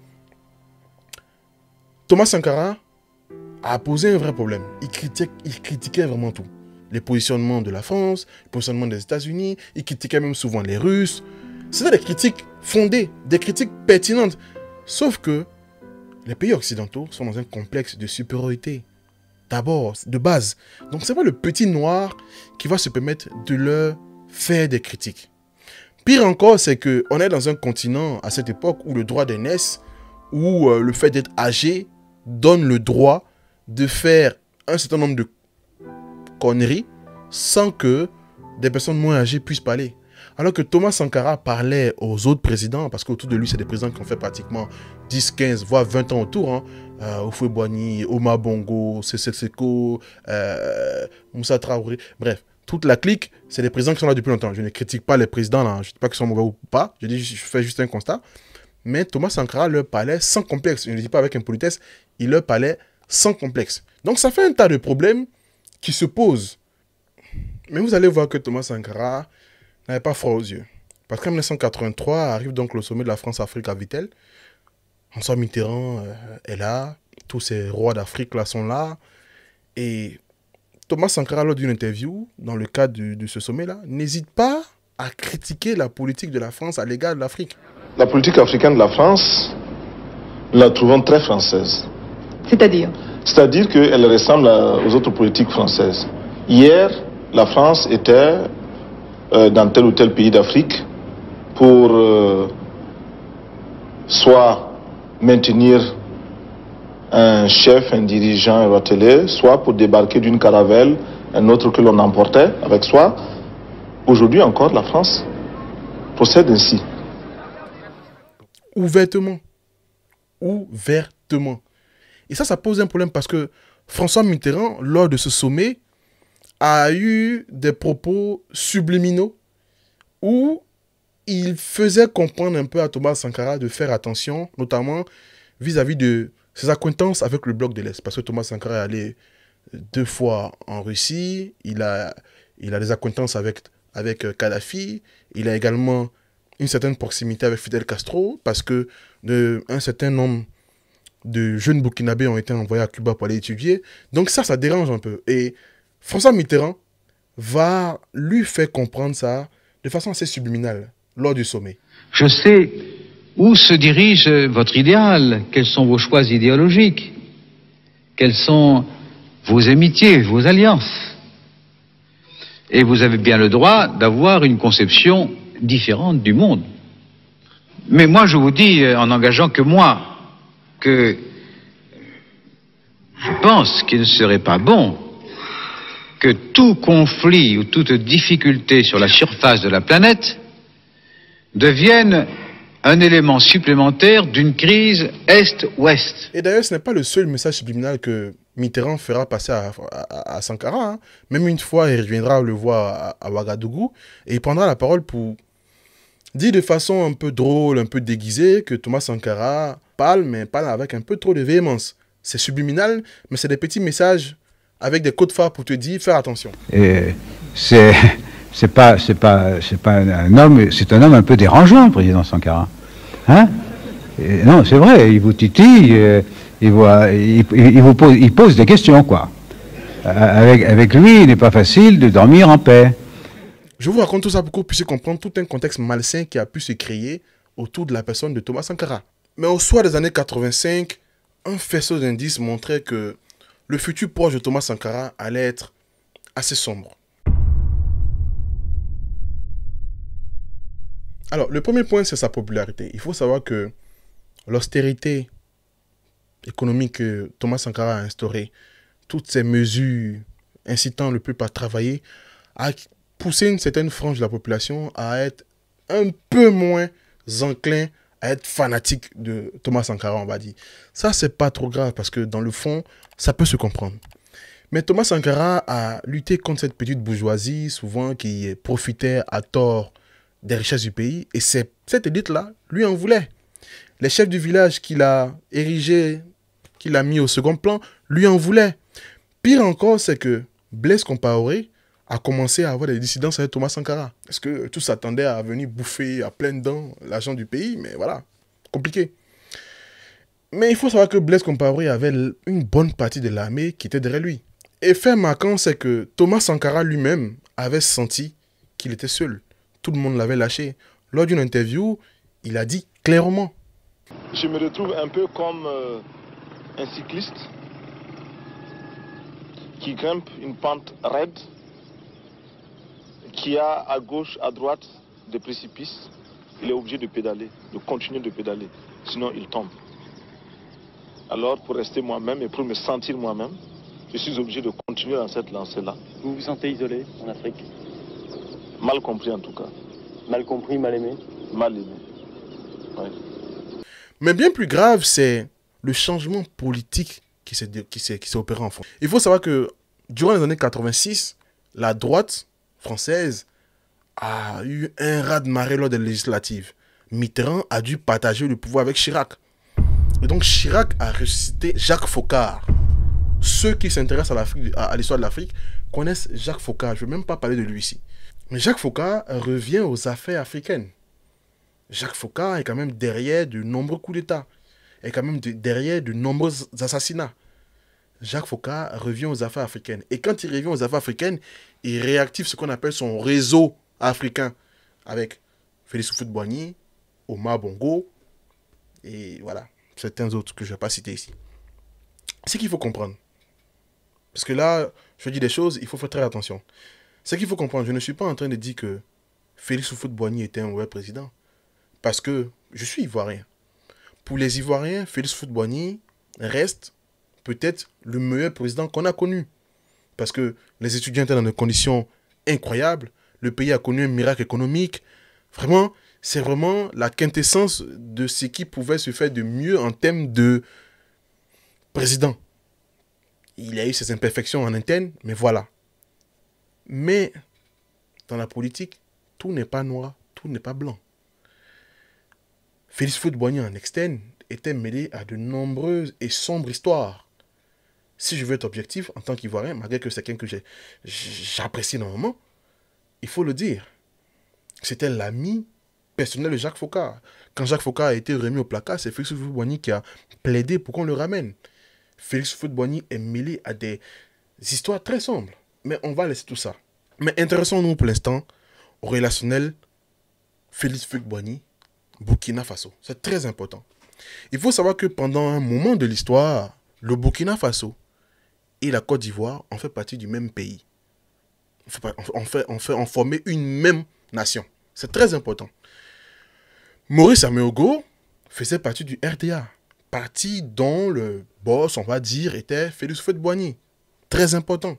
Thomas Sankara a posé un vrai problème. Il critiquait vraiment tout. Les positionnements de la France, le positionnement des États-Unis, il critiquait même souvent les Russes. C'était des critiques fondées, des critiques pertinentes. Sauf que les pays occidentaux sont dans un complexe de supériorité. D'abord, de base. Donc, ce n'est pas le petit noir qui va se permettre de leur faire des critiques. Pire encore, c'est qu'on est dans un continent à cette époque où le droit d'aînesse, où le fait d'être âgé donne le droit de faire un certain nombre de conneries sans que des personnes moins âgées puissent parler. Alors que Thomas Sankara parlait aux autres présidents, parce qu'autour de lui, c'est des présidents qui ont fait pratiquement 10, 15, voire 20 ans autour. Hein. Houphouët-Boigny, Omar Bongo, Cécile Seko, Moussa Traoré, bref. Toute la clique, c'est des présidents qui sont là depuis longtemps. Je ne critique pas les présidents, là. Je ne dis pas qu'ils sont mauvais ou pas. Je fais juste un constat. Mais Thomas Sankara leur parlait sans complexe. Je ne le dis pas avec impolitesse. Il leur parlait sans complexe. Donc ça fait un tas de problèmes qui se posent. Mais vous allez voir que Thomas Sankara n'avait pas froid aux yeux. Parce qu'en 1983 arrive donc le sommet de la France-Afrique à Vittel. François Mitterrand est là. Tous ces rois d'Afrique là sont là. Et Thomas Sankara, lors d'une interview, dans le cadre de ce sommet-là, n'hésite pas à critiquer la politique de la France à l'égard de l'Afrique. La politique africaine de la France, nous la trouvons très française. C'est-à-dire? C'est-à-dire qu'elle ressemble aux autres politiques françaises. Hier, la France était dans tel ou tel pays d'Afrique pour soit maintenir un chef, un dirigeant, un hôtelier, soit pour débarquer d'une caravelle, un autre que l'on emportait avec soi. Aujourd'hui encore, la France procède ainsi. Ouvertement. Ouvertement. Et ça pose un problème parce que François Mitterrand, lors de ce sommet, a eu des propos subliminaux où il faisait comprendre un peu à Thomas Sankara de faire attention, notamment vis-à-vis de ses acquaintances avec le bloc de l'Est. Parce que Thomas Sankara est allé 2 fois en Russie, il a des acquaintances avec Kadhafi, il a également une certaine proximité avec Fidel Castro, parce que un certain nombre de jeunes Burkinabés ont été envoyés à Cuba pour aller étudier. Donc ça dérange un peu. Et François Mitterrand va lui faire comprendre ça de façon assez subliminale lors du sommet. Je sais où se dirige votre idéal, quels sont vos choix idéologiques, quelles sont vos amitiés, vos alliances. Et vous avez bien le droit d'avoir une conception différente du monde. Mais moi, je vous dis, en engageant que moi, que je pense qu'il ne serait pas bon que tout conflit ou toute difficulté sur la surface de la planète devienne un élément supplémentaire d'une crise Est-Ouest. Et d'ailleurs, ce n'est pas le seul message subliminal que Mitterrand fera passer à Sankara. Hein. Même une fois, il reviendra le voir à Ouagadougou et il prendra la parole pour dire de façon un peu drôle, un peu déguisée, que Thomas Sankara parle, mais parle avec un peu trop de véhémence. C'est subliminal, mais c'est des petits messages avec des codes phares pour te dire, faire attention. Et c'est pas un homme, c'est un homme un peu dérangeant, le président Sankara. Hein? Et non, c'est vrai, il vous titille, il pose des questions, quoi. Avec lui, il n'est pas facile de dormir en paix. Je vous raconte tout ça pour que vous puissiez comprendre tout un contexte malsain qui a pu se créer autour de la personne de Thomas Sankara. Mais au soir des années 85, un faisceau d'indices montrait que le futur proche de Thomas Sankara allait être assez sombre. Alors, le premier point, c'est sa popularité. Il faut savoir que l'austérité économique que Thomas Sankara a instaurée, toutes ces mesures incitant le peuple à travailler, a poussé une certaine frange de la population à être un peu moins enclin à être fanatique de Thomas Sankara, on va dire. Ça, c'est pas trop grave parce que dans le fond, ça peut se comprendre. Mais Thomas Sankara a lutté contre cette petite bourgeoisie, souvent qui profitait à tort des richesses du pays. Et cette élite-là, lui en voulait. Les chefs du village qu'il a érigés, qu'il a mis au second plan, lui en voulaient. Pire encore, c'est que Blaise Compaoré a commencé à avoir des dissidences avec Thomas Sankara. Est-ce que tous s'attendaient à venir bouffer à pleines dents l'argent du pays? Mais voilà, compliqué. Mais il faut savoir que Blaise Compaoré avait une bonne partie de l'armée qui était derrière lui. Et fait marquant, c'est que Thomas Sankara lui-même avait senti qu'il était seul. Tout le monde l'avait lâché. Lors d'une interview, il a dit clairement: Je me retrouve un peu comme un cycliste qui grimpe une pente raide, qui a à gauche, à droite des précipices. Il est obligé de pédaler, de continuer de pédaler, sinon il tombe. Alors pour rester moi-même et pour me sentir moi-même, je suis obligé de continuer dans cette lancée-là. Vous vous sentez isolé en Afrique? Mal compris en tout cas. Mal compris, mal aimé? Mal aimé. Ouais. Mais bien plus grave, c'est le changement politique qui s'est opéré en France. Il faut savoir que durant les années 86, la droite française a eu un raz-de-marée lors des législatives. Mitterrand a dû partager le pouvoir avec Chirac. Et donc Chirac a ressuscité Jacques Foccart. Ceux qui s'intéressent à l'histoire de l'Afrique connaissent Jacques Foccart. Je ne vais même pas parler de lui ici. Mais Jacques Foccart revient aux affaires africaines. Jacques Foccart est quand même derrière de nombreux coups d'État. Est quand même derrière de nombreux assassinats. Jacques Foccart revient aux affaires africaines. Et quand il revient aux affaires africaines, il réactive ce qu'on appelle son réseau africain. Avec Félix Houphouët-Boigny, Omar Bongo, et voilà, certains autres que je ne vais pas citer ici. C'est qu'il faut comprendre. Parce que là, je dis des choses, il faut faire très attention. C'est qu'il faut comprendre, je ne suis pas en train de dire que Félix Houphouët-Boigny était un mauvais président. Parce que je suis ivoirien. Pour les Ivoiriens, Félix Houphouët-Boigny reste peut-être le meilleur président qu'on a connu. Parce que les étudiants étaient dans des conditions incroyables. Le pays a connu un miracle économique. Vraiment, c'est vraiment la quintessence de ce qui pouvait se faire de mieux en termes de président. Il a eu ses imperfections en interne, mais voilà. Mais dans la politique, tout n'est pas noir, tout n'est pas blanc. Félix Houphouët-Boigny en externe était mêlé à de nombreuses et sombres histoires. si je veux être objectif en tant qu'Ivoirien, malgré que c'est quelqu'un que j'apprécie énormément, il faut le dire. C'était l'ami personnel de Jacques Foccart. Quand Jacques Foccart a été remis au placard, c'est Félix Houphouët-Boigny qui a plaidé pour qu'on le ramène. Félix Houphouët-Boigny est mêlé à des histoires très sombres. Mais on va laisser tout ça. Mais intéressons-nous pour l'instant au relationnel Félix Houphouët-Boigny, Burkina Faso. C'est très important. Il faut savoir que pendant un moment de l'histoire, le Burkina Faso et la Côte d'Ivoire ont fait partie du même pays. On formait une même nation. C'est très important. Maurice Améogo faisait partie du RDA, parti dont le boss, on va dire, était Félix Houphouët-Boigny. Très important.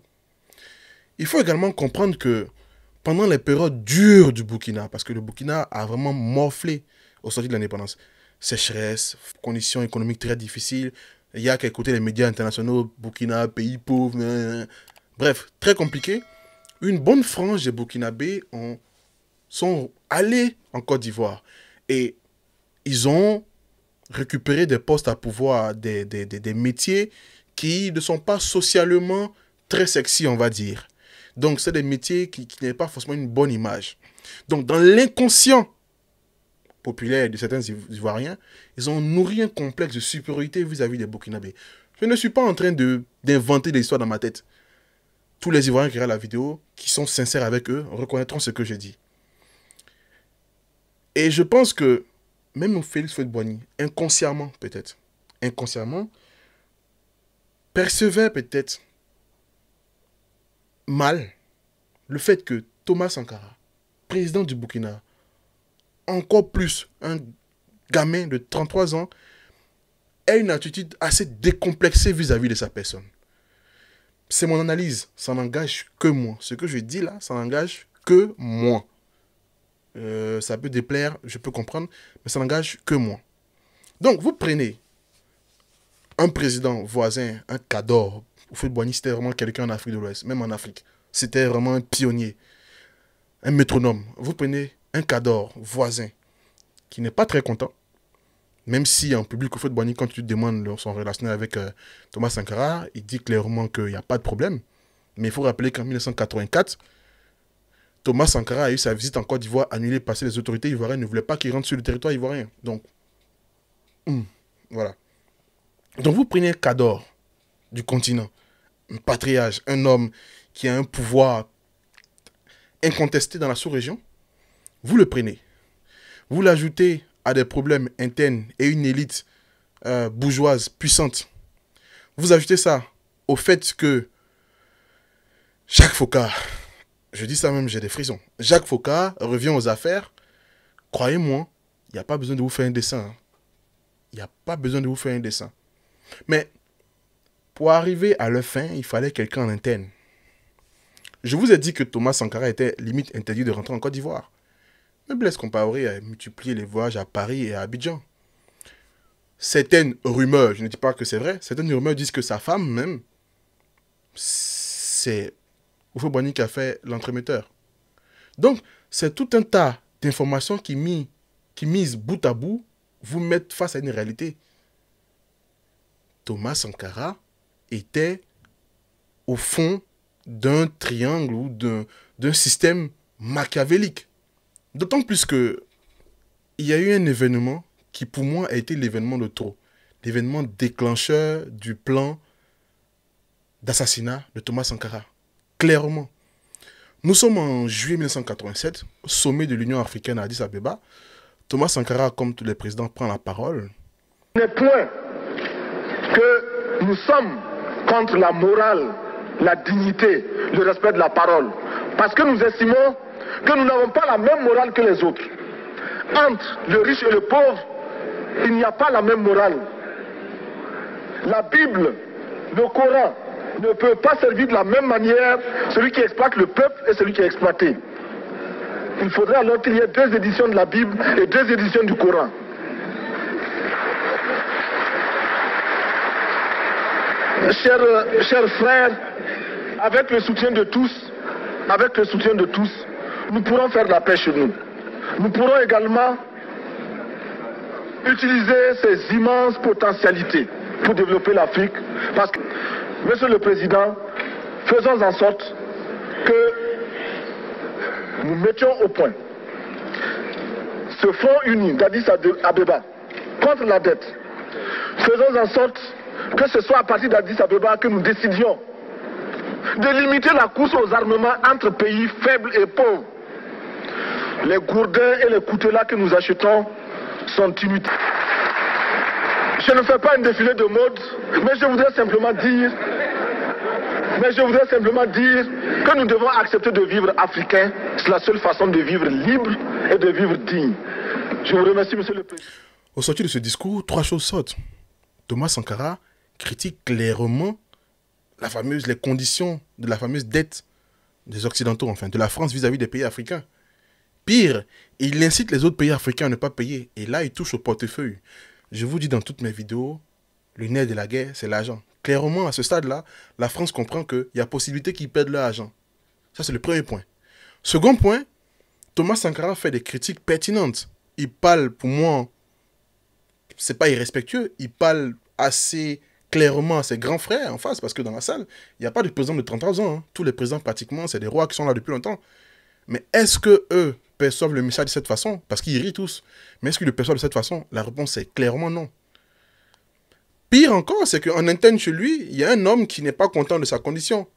Il faut également comprendre que pendant les périodes dures du Burkina, parce que le Burkina a vraiment morflé au sortir de l'indépendance, sécheresse, conditions économiques très difficiles, il y a qu'à écouter les médias internationaux, Burkina, pays pauvre, bref, très compliqué. Une bonne frange des Burkinabés sont allés en Côte d'Ivoire et ils ont récupéré des postes à pouvoir, des métiers qui ne sont pas socialement très sexy, on va dire. Donc, c'est des métiers qui n'ont pas forcément une bonne image. Donc, dans l'inconscient populaire de certains Ivoiriens, ils ont nourri un complexe de supériorité vis-à-vis des Burkinabés. Je ne suis pas en train d'inventer des histoires dans ma tête. Tous les Ivoiriens qui regardent la vidéo, qui sont sincères avec eux, reconnaîtront ce que je dis. Et je pense que même Félix Houphouët-Boigny, inconsciemment peut-être, percevait peut-être mal le fait que Thomas Sankara, président du Burkina, encore plus un gamin de 33 ans, ait une attitude assez décomplexée vis-à-vis de sa personne. C'est mon analyse, ça n'engage que moi. Ce que je dis là, ça n'engage que moi. Ça peut déplaire, je peux comprendre, mais ça n'engage que moi. Donc, vous prenez un président voisin, un Kador. Houphouët-Boigny, c'était vraiment quelqu'un en Afrique de l'Ouest, même en Afrique. C'était vraiment un pionnier, un métronome. Vous prenez un Kador voisin qui n'est pas très content, même si en public, Houphouët-Boigny, quand tu demandes son relationnel avec Thomas Sankara, il dit clairement qu'il n'y a pas de problème. Mais il faut rappeler qu'en 1984, Thomas Sankara a eu sa visite en Côte d'Ivoire annulée parce que les autorités ivoiriennes ne voulaient pas qu'il rentre sur le territoire ivoirien. Donc, voilà. Donc vous prenez un Kador du continent, un patriarche, un homme qui a un pouvoir incontesté dans la sous-région, vous le prenez. Vous l'ajoutez à des problèmes internes et une élite bourgeoise puissante. Vous ajoutez ça au fait que Jacques Foccart, je dis ça même, j'ai des frissons. Jacques Foccart revient aux affaires. Croyez-moi, il n'y a pas besoin de vous faire un dessin. Il n'y a pas besoin de vous faire un dessin. Mais pour arriver à leur fin, il fallait quelqu'un en interne. Je vous ai dit que Thomas Sankara était limite interdit de rentrer en Côte d'Ivoire. Mais Blaise Compaoré a multiplié les voyages à Paris et à Abidjan. Certaines rumeurs, je ne dis pas que c'est vrai, certaines rumeurs disent que sa femme même, c'est Houphouët-Boigny qui a fait l'entremetteur. Donc, c'est tout un tas d'informations qui misent bout à bout, vous mettent face à une réalité. Thomas Sankara était au fond d'un triangle ou d'un système machiavélique. D'autant plus que il y a eu un événement qui pour moi a été l'événement de trop. L'événement déclencheur du plan d'assassinat de Thomas Sankara. Clairement. Nous sommes en juillet 1987, au sommet de l'Union africaine à Addis Abeba. Thomas Sankara, comme tous les présidents, prend la parole. Ce n'est point que nous sommes contre la morale, la dignité, le respect de la parole. Parce que nous estimons que nous n'avons pas la même morale que les autres. Entre le riche et le pauvre, il n'y a pas la même morale. La Bible, le Coran, ne peut pas servir de la même manière celui qui exploite le peuple et celui qui est exploité. Il faudrait alors qu'il y ait 2 éditions de la Bible et 2 éditions du Coran. Chers frères, avec le soutien de tous, nous pourrons faire de la paix chez nous. Nous pourrons également utiliser ces immenses potentialités pour développer l'Afrique. Parce que Monsieur le Président, faisons en sorte que nous mettions au point ce front uni d'Addis Abeba contre la dette. Faisons en sorte que ce soit à partir d'Addis Abeba que nous décidions de limiter la course aux armements entre pays faibles et pauvres. Les gourdins et les coutelas que nous achetons sont inutiles. Je ne fais pas un défilé de mode, mais je voudrais simplement dire que nous devons accepter de vivre africain. C'est la seule façon de vivre libre et de vivre digne. Je vous remercie, Monsieur le Président. Au sortir de ce discours, 3 choses sautent. Thomas Sankara critique clairement les conditions de la fameuse dette des Occidentaux, enfin, de la France vis-à-vis des pays africains. Pire, il incite les autres pays africains à ne pas payer. Et là, il touche au portefeuille. Je vous dis dans toutes mes vidéos, le nerf de la guerre, c'est l'argent. Clairement, à ce stade-là, la France comprend qu'il y a possibilité qu'ils perdent leur argent. Ça, c'est le premier point. Second point, Thomas Sankara fait des critiques pertinentes. Il parle, pour moi, c'est pas irrespectueux, il parle assez clairement à ses grands frères en face, parce que dans la salle, il n'y a pas de président de 33 ans. Hein. Tous les présidents, pratiquement, c'est des rois qui sont là depuis longtemps. Mais est-ce que eux perçoivent le message de cette façon? Parce qu'ils rient tous. Mais est-ce qu'ils le perçoivent de cette façon? La réponse est clairement non. Pire encore, c'est qu'en interne chez lui, il y a un homme qui n'est pas content de sa condition.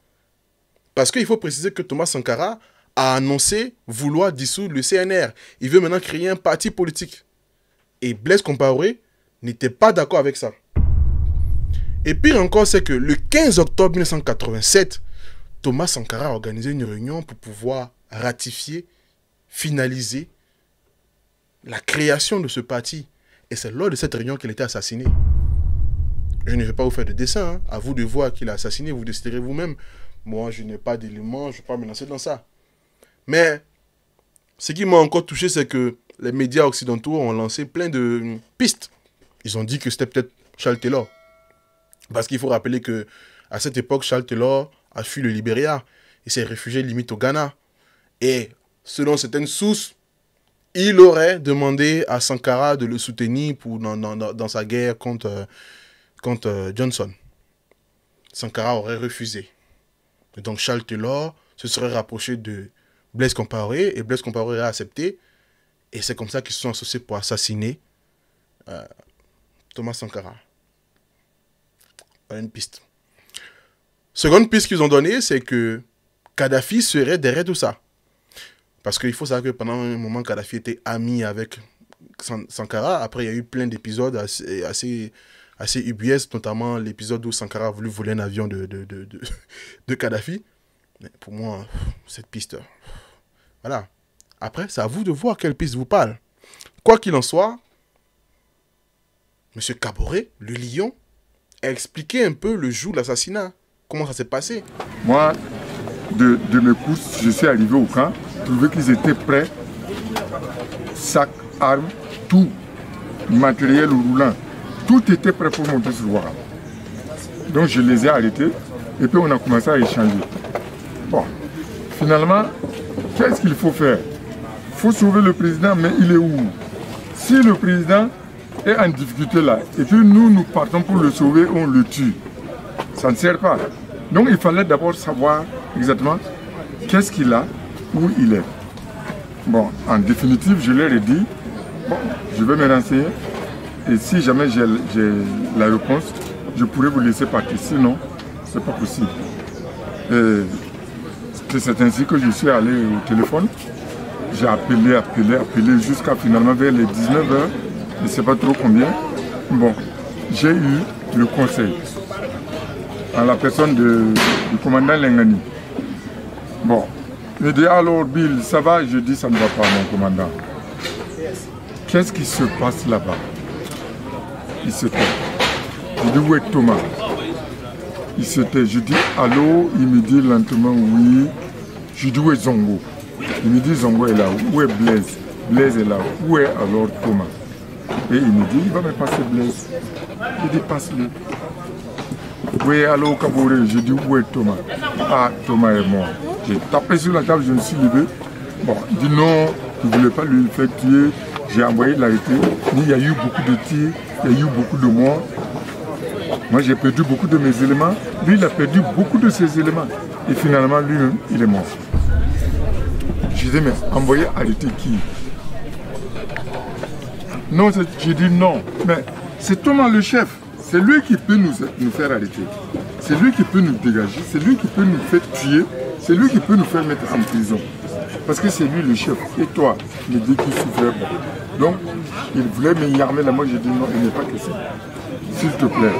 Parce qu'il faut préciser que Thomas Sankara a annoncé vouloir dissoudre le CNR. Il veut maintenant créer un parti politique. Et Blaise Compaoré n'était pas d'accord avec ça. Et pire encore, c'est que le 15 octobre 1987, Thomas Sankara a organisé une réunion pour pouvoir ratifier, finaliser la création de ce parti. Et c'est lors de cette réunion qu'il a été assassiné. Je ne vais pas vous faire de dessin, hein. À vous de voir qu'il a assassiné, vous déciderez vous-même. Moi, je n'ai pas d'éléments, je ne vais pas me lancer dans ça. Mais ce qui m'a encore touché, c'est que les médias occidentaux ont lancé plein de pistes. Ils ont dit que c'était peut-être Charles Taylor. Parce qu'il faut rappeler qu'à cette époque, Charles Taylor a fui le Libéria. Il s'est réfugié limite au Ghana. Et selon certaines sources, il aurait demandé à Sankara de le soutenir dans sa guerre contre Johnson. Sankara aurait refusé. Et donc Charles Taylor se serait rapproché de Blaise Compaoré et Blaise Compaoré a accepté. Et c'est comme ça qu'ils se sont associés pour assassiner Thomas Sankara. Voilà une piste. Seconde piste qu'ils ont donnée, c'est que Kadhafi serait derrière tout ça. Parce qu'il faut savoir que pendant un moment, Kadhafi était ami avec Sankara. Après, il y a eu plein d'épisodes assez ubuesques, notamment l'épisode où Sankara a voulu voler un avion de Kadhafi. Mais pour moi, cette piste... Voilà. Après, c'est à vous de voir quelle piste vous parle. Quoi qu'il en soit, M. Kaboré, le lion, a expliqué un peu le jour de l'assassinat. Comment ça s'est passé? Moi, de mes courses, je suis arrivé au camp, trouvé qu'ils étaient prêts, sacs, armes, tout, matériel roulant. Tout était prêt pour monter sur Ouaram. Donc je les ai arrêtés et puis on a commencé à échanger. Bon, finalement, qu'est-ce qu'il faut faire? Il faut sauver le président, mais il est où? Si le président est en difficulté là, et puis nous partons pour le sauver, on le tue. Ça ne sert pas. Donc il fallait d'abord savoir exactement qu'est-ce qu'il a, où il est. Bon, en définitive, je leur ai dit, bon, je vais me renseigner, et si jamais j'ai la réponse, je pourrais vous laisser partir, sinon, c'est pas possible. C'est ainsi que je suis allé au téléphone. J'ai appelé jusqu'à finalement vers les 19h, je ne sais pas trop combien. Bon, j'ai eu le conseil en la personne du commandant Lengani. Bon, il me dit alors Bill, ça va? Je dis ça ne va pas mon commandant. Qu'est-ce qui se passe là-bas? Il se tait. Je dis où est Thomas? Il se tait. Je dis allô? Il me dit lentement oui. Je dis où est Zongo? Il me dit Zongo est là. Où est Blaise? Blaise est là. Où est alors Thomas? Et il me dit il va me passer Blaise. Je dis passe-le. Oui, allô Kaboré? Je dis où est Thomas? Ah, Thomas est mort. J'ai tapé sur la table, je me suis levé. Bon, il dit non, je ne voulais pas lui faire tuer. J'ai envoyé l'arrêter. Il y a eu beaucoup de tirs, il y a eu beaucoup de morts. Moi, j'ai perdu beaucoup de mes éléments. Lui, il a perdu beaucoup de ses éléments. Et finalement, lui-même, il est mort. Je dis, mais envoyer arrêter qui? Non, j'ai dit non. Mais c'est Thomas le chef. C'est lui qui peut nous faire arrêter. C'est lui qui peut nous dégager. C'est lui qui peut nous faire tuer. C'est lui qui peut nous faire mettre en prison. Parce que c'est lui le chef. Et toi, il dit qu'il souffrait. Donc, il voulait me armer là. Moi, j'ai dit non, il n'est pas que ça. S'il te plaît,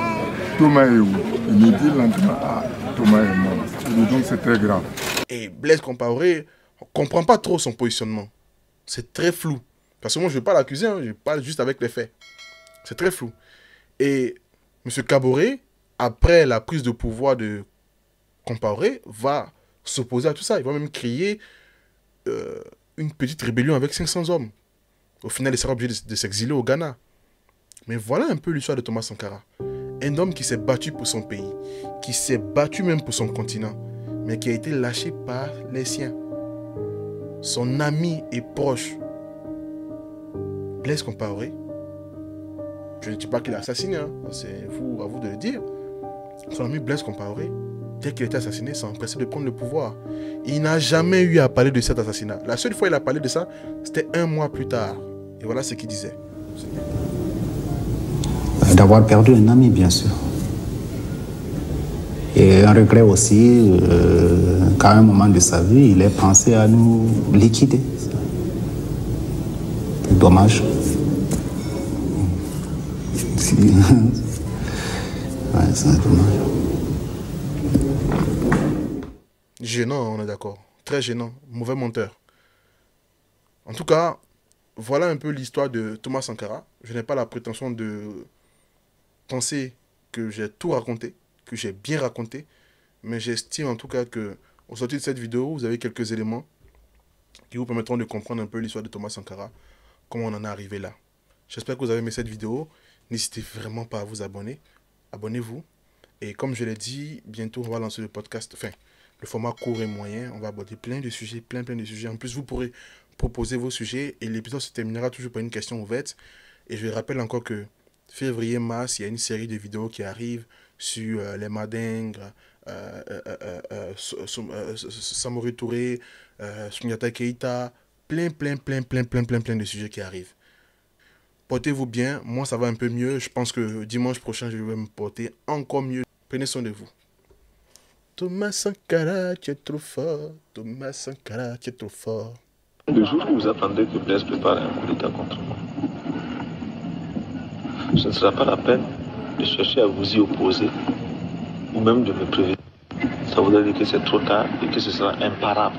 Thomas est où? Il me dit lentement, ah, Thomas est mort. Donc, c'est très grave. Et Blaise Compaoré, on ne comprend pas trop son positionnement. C'est très flou. Parce que moi, je ne vais pas l'accuser, hein, je parle juste avec les faits. C'est très flou. Et M. Kaboré, après la prise de pouvoir de Compaoré, va s'opposer à tout ça. Il va même créer une petite rébellion avec 500 hommes. Au final, il sera obligé de s'exiler au Ghana. Mais voilà un peu l'histoire de Thomas Sankara. Un homme qui s'est battu pour son pays, qui s'est battu même pour son continent, mais qui a été lâché par les siens. Son ami et proche, Blaise Compaoré, je ne dis pas qu'il a assassiné, hein, c'est à vous de le dire. Son ami Blaise Compaoré, dès qu'il a été assassiné, s'est empressé de prendre le pouvoir. Il n'a jamais eu à parler de cet assassinat. La seule fois qu'il a parlé de ça, c'était 1 mois plus tard. Et voilà ce qu'il disait. D'avoir perdu un ami, bien sûr. Et un regret aussi, qu'à un moment de sa vie, il ait pensé à nous liquider. Dommage. Ouais, c'est dommage. Gênant, on est d'accord. Très gênant. Mauvais monteur. En tout cas, voilà un peu l'histoire de Thomas Sankara. Je n'ai pas la prétention de penser que j'ai tout raconté, que j'ai bien raconté, mais j'estime en tout cas que au sortir de cette vidéo, vous avez quelques éléments qui vous permettront de comprendre un peu l'histoire de Thomas Sankara, comment on en est arrivé là. J'espère que vous avez aimé cette vidéo. N'hésitez vraiment pas à vous abonner. Abonnez-vous. Et comme je l'ai dit, bientôt on va lancer le podcast, enfin, le format court et moyen. On va aborder plein de sujets, plein de sujets. En plus, vous pourrez proposer vos sujets et l'épisode se terminera toujours par une question ouverte. Et je rappelle encore que février-mars, il y a une série de vidéos qui arrivent sur les Mandingues, Samori Touré, Souniata Keïta, plein de sujets qui arrivent. Portez-vous bien, moi ça va un peu mieux, je pense que dimanche prochain je vais me porter encore mieux. Prenez soin de vous. Thomas Sankara, tu es trop fort, Thomas Sankara, tu es trop fort. Le jour où vous attendez que Blaise prépare un coup d'état contre moi, ce ne sera pas la peine de chercher à vous y opposer ou même de me prévenir. Ça voudrait dire que c'est trop tard et que ce sera imparable.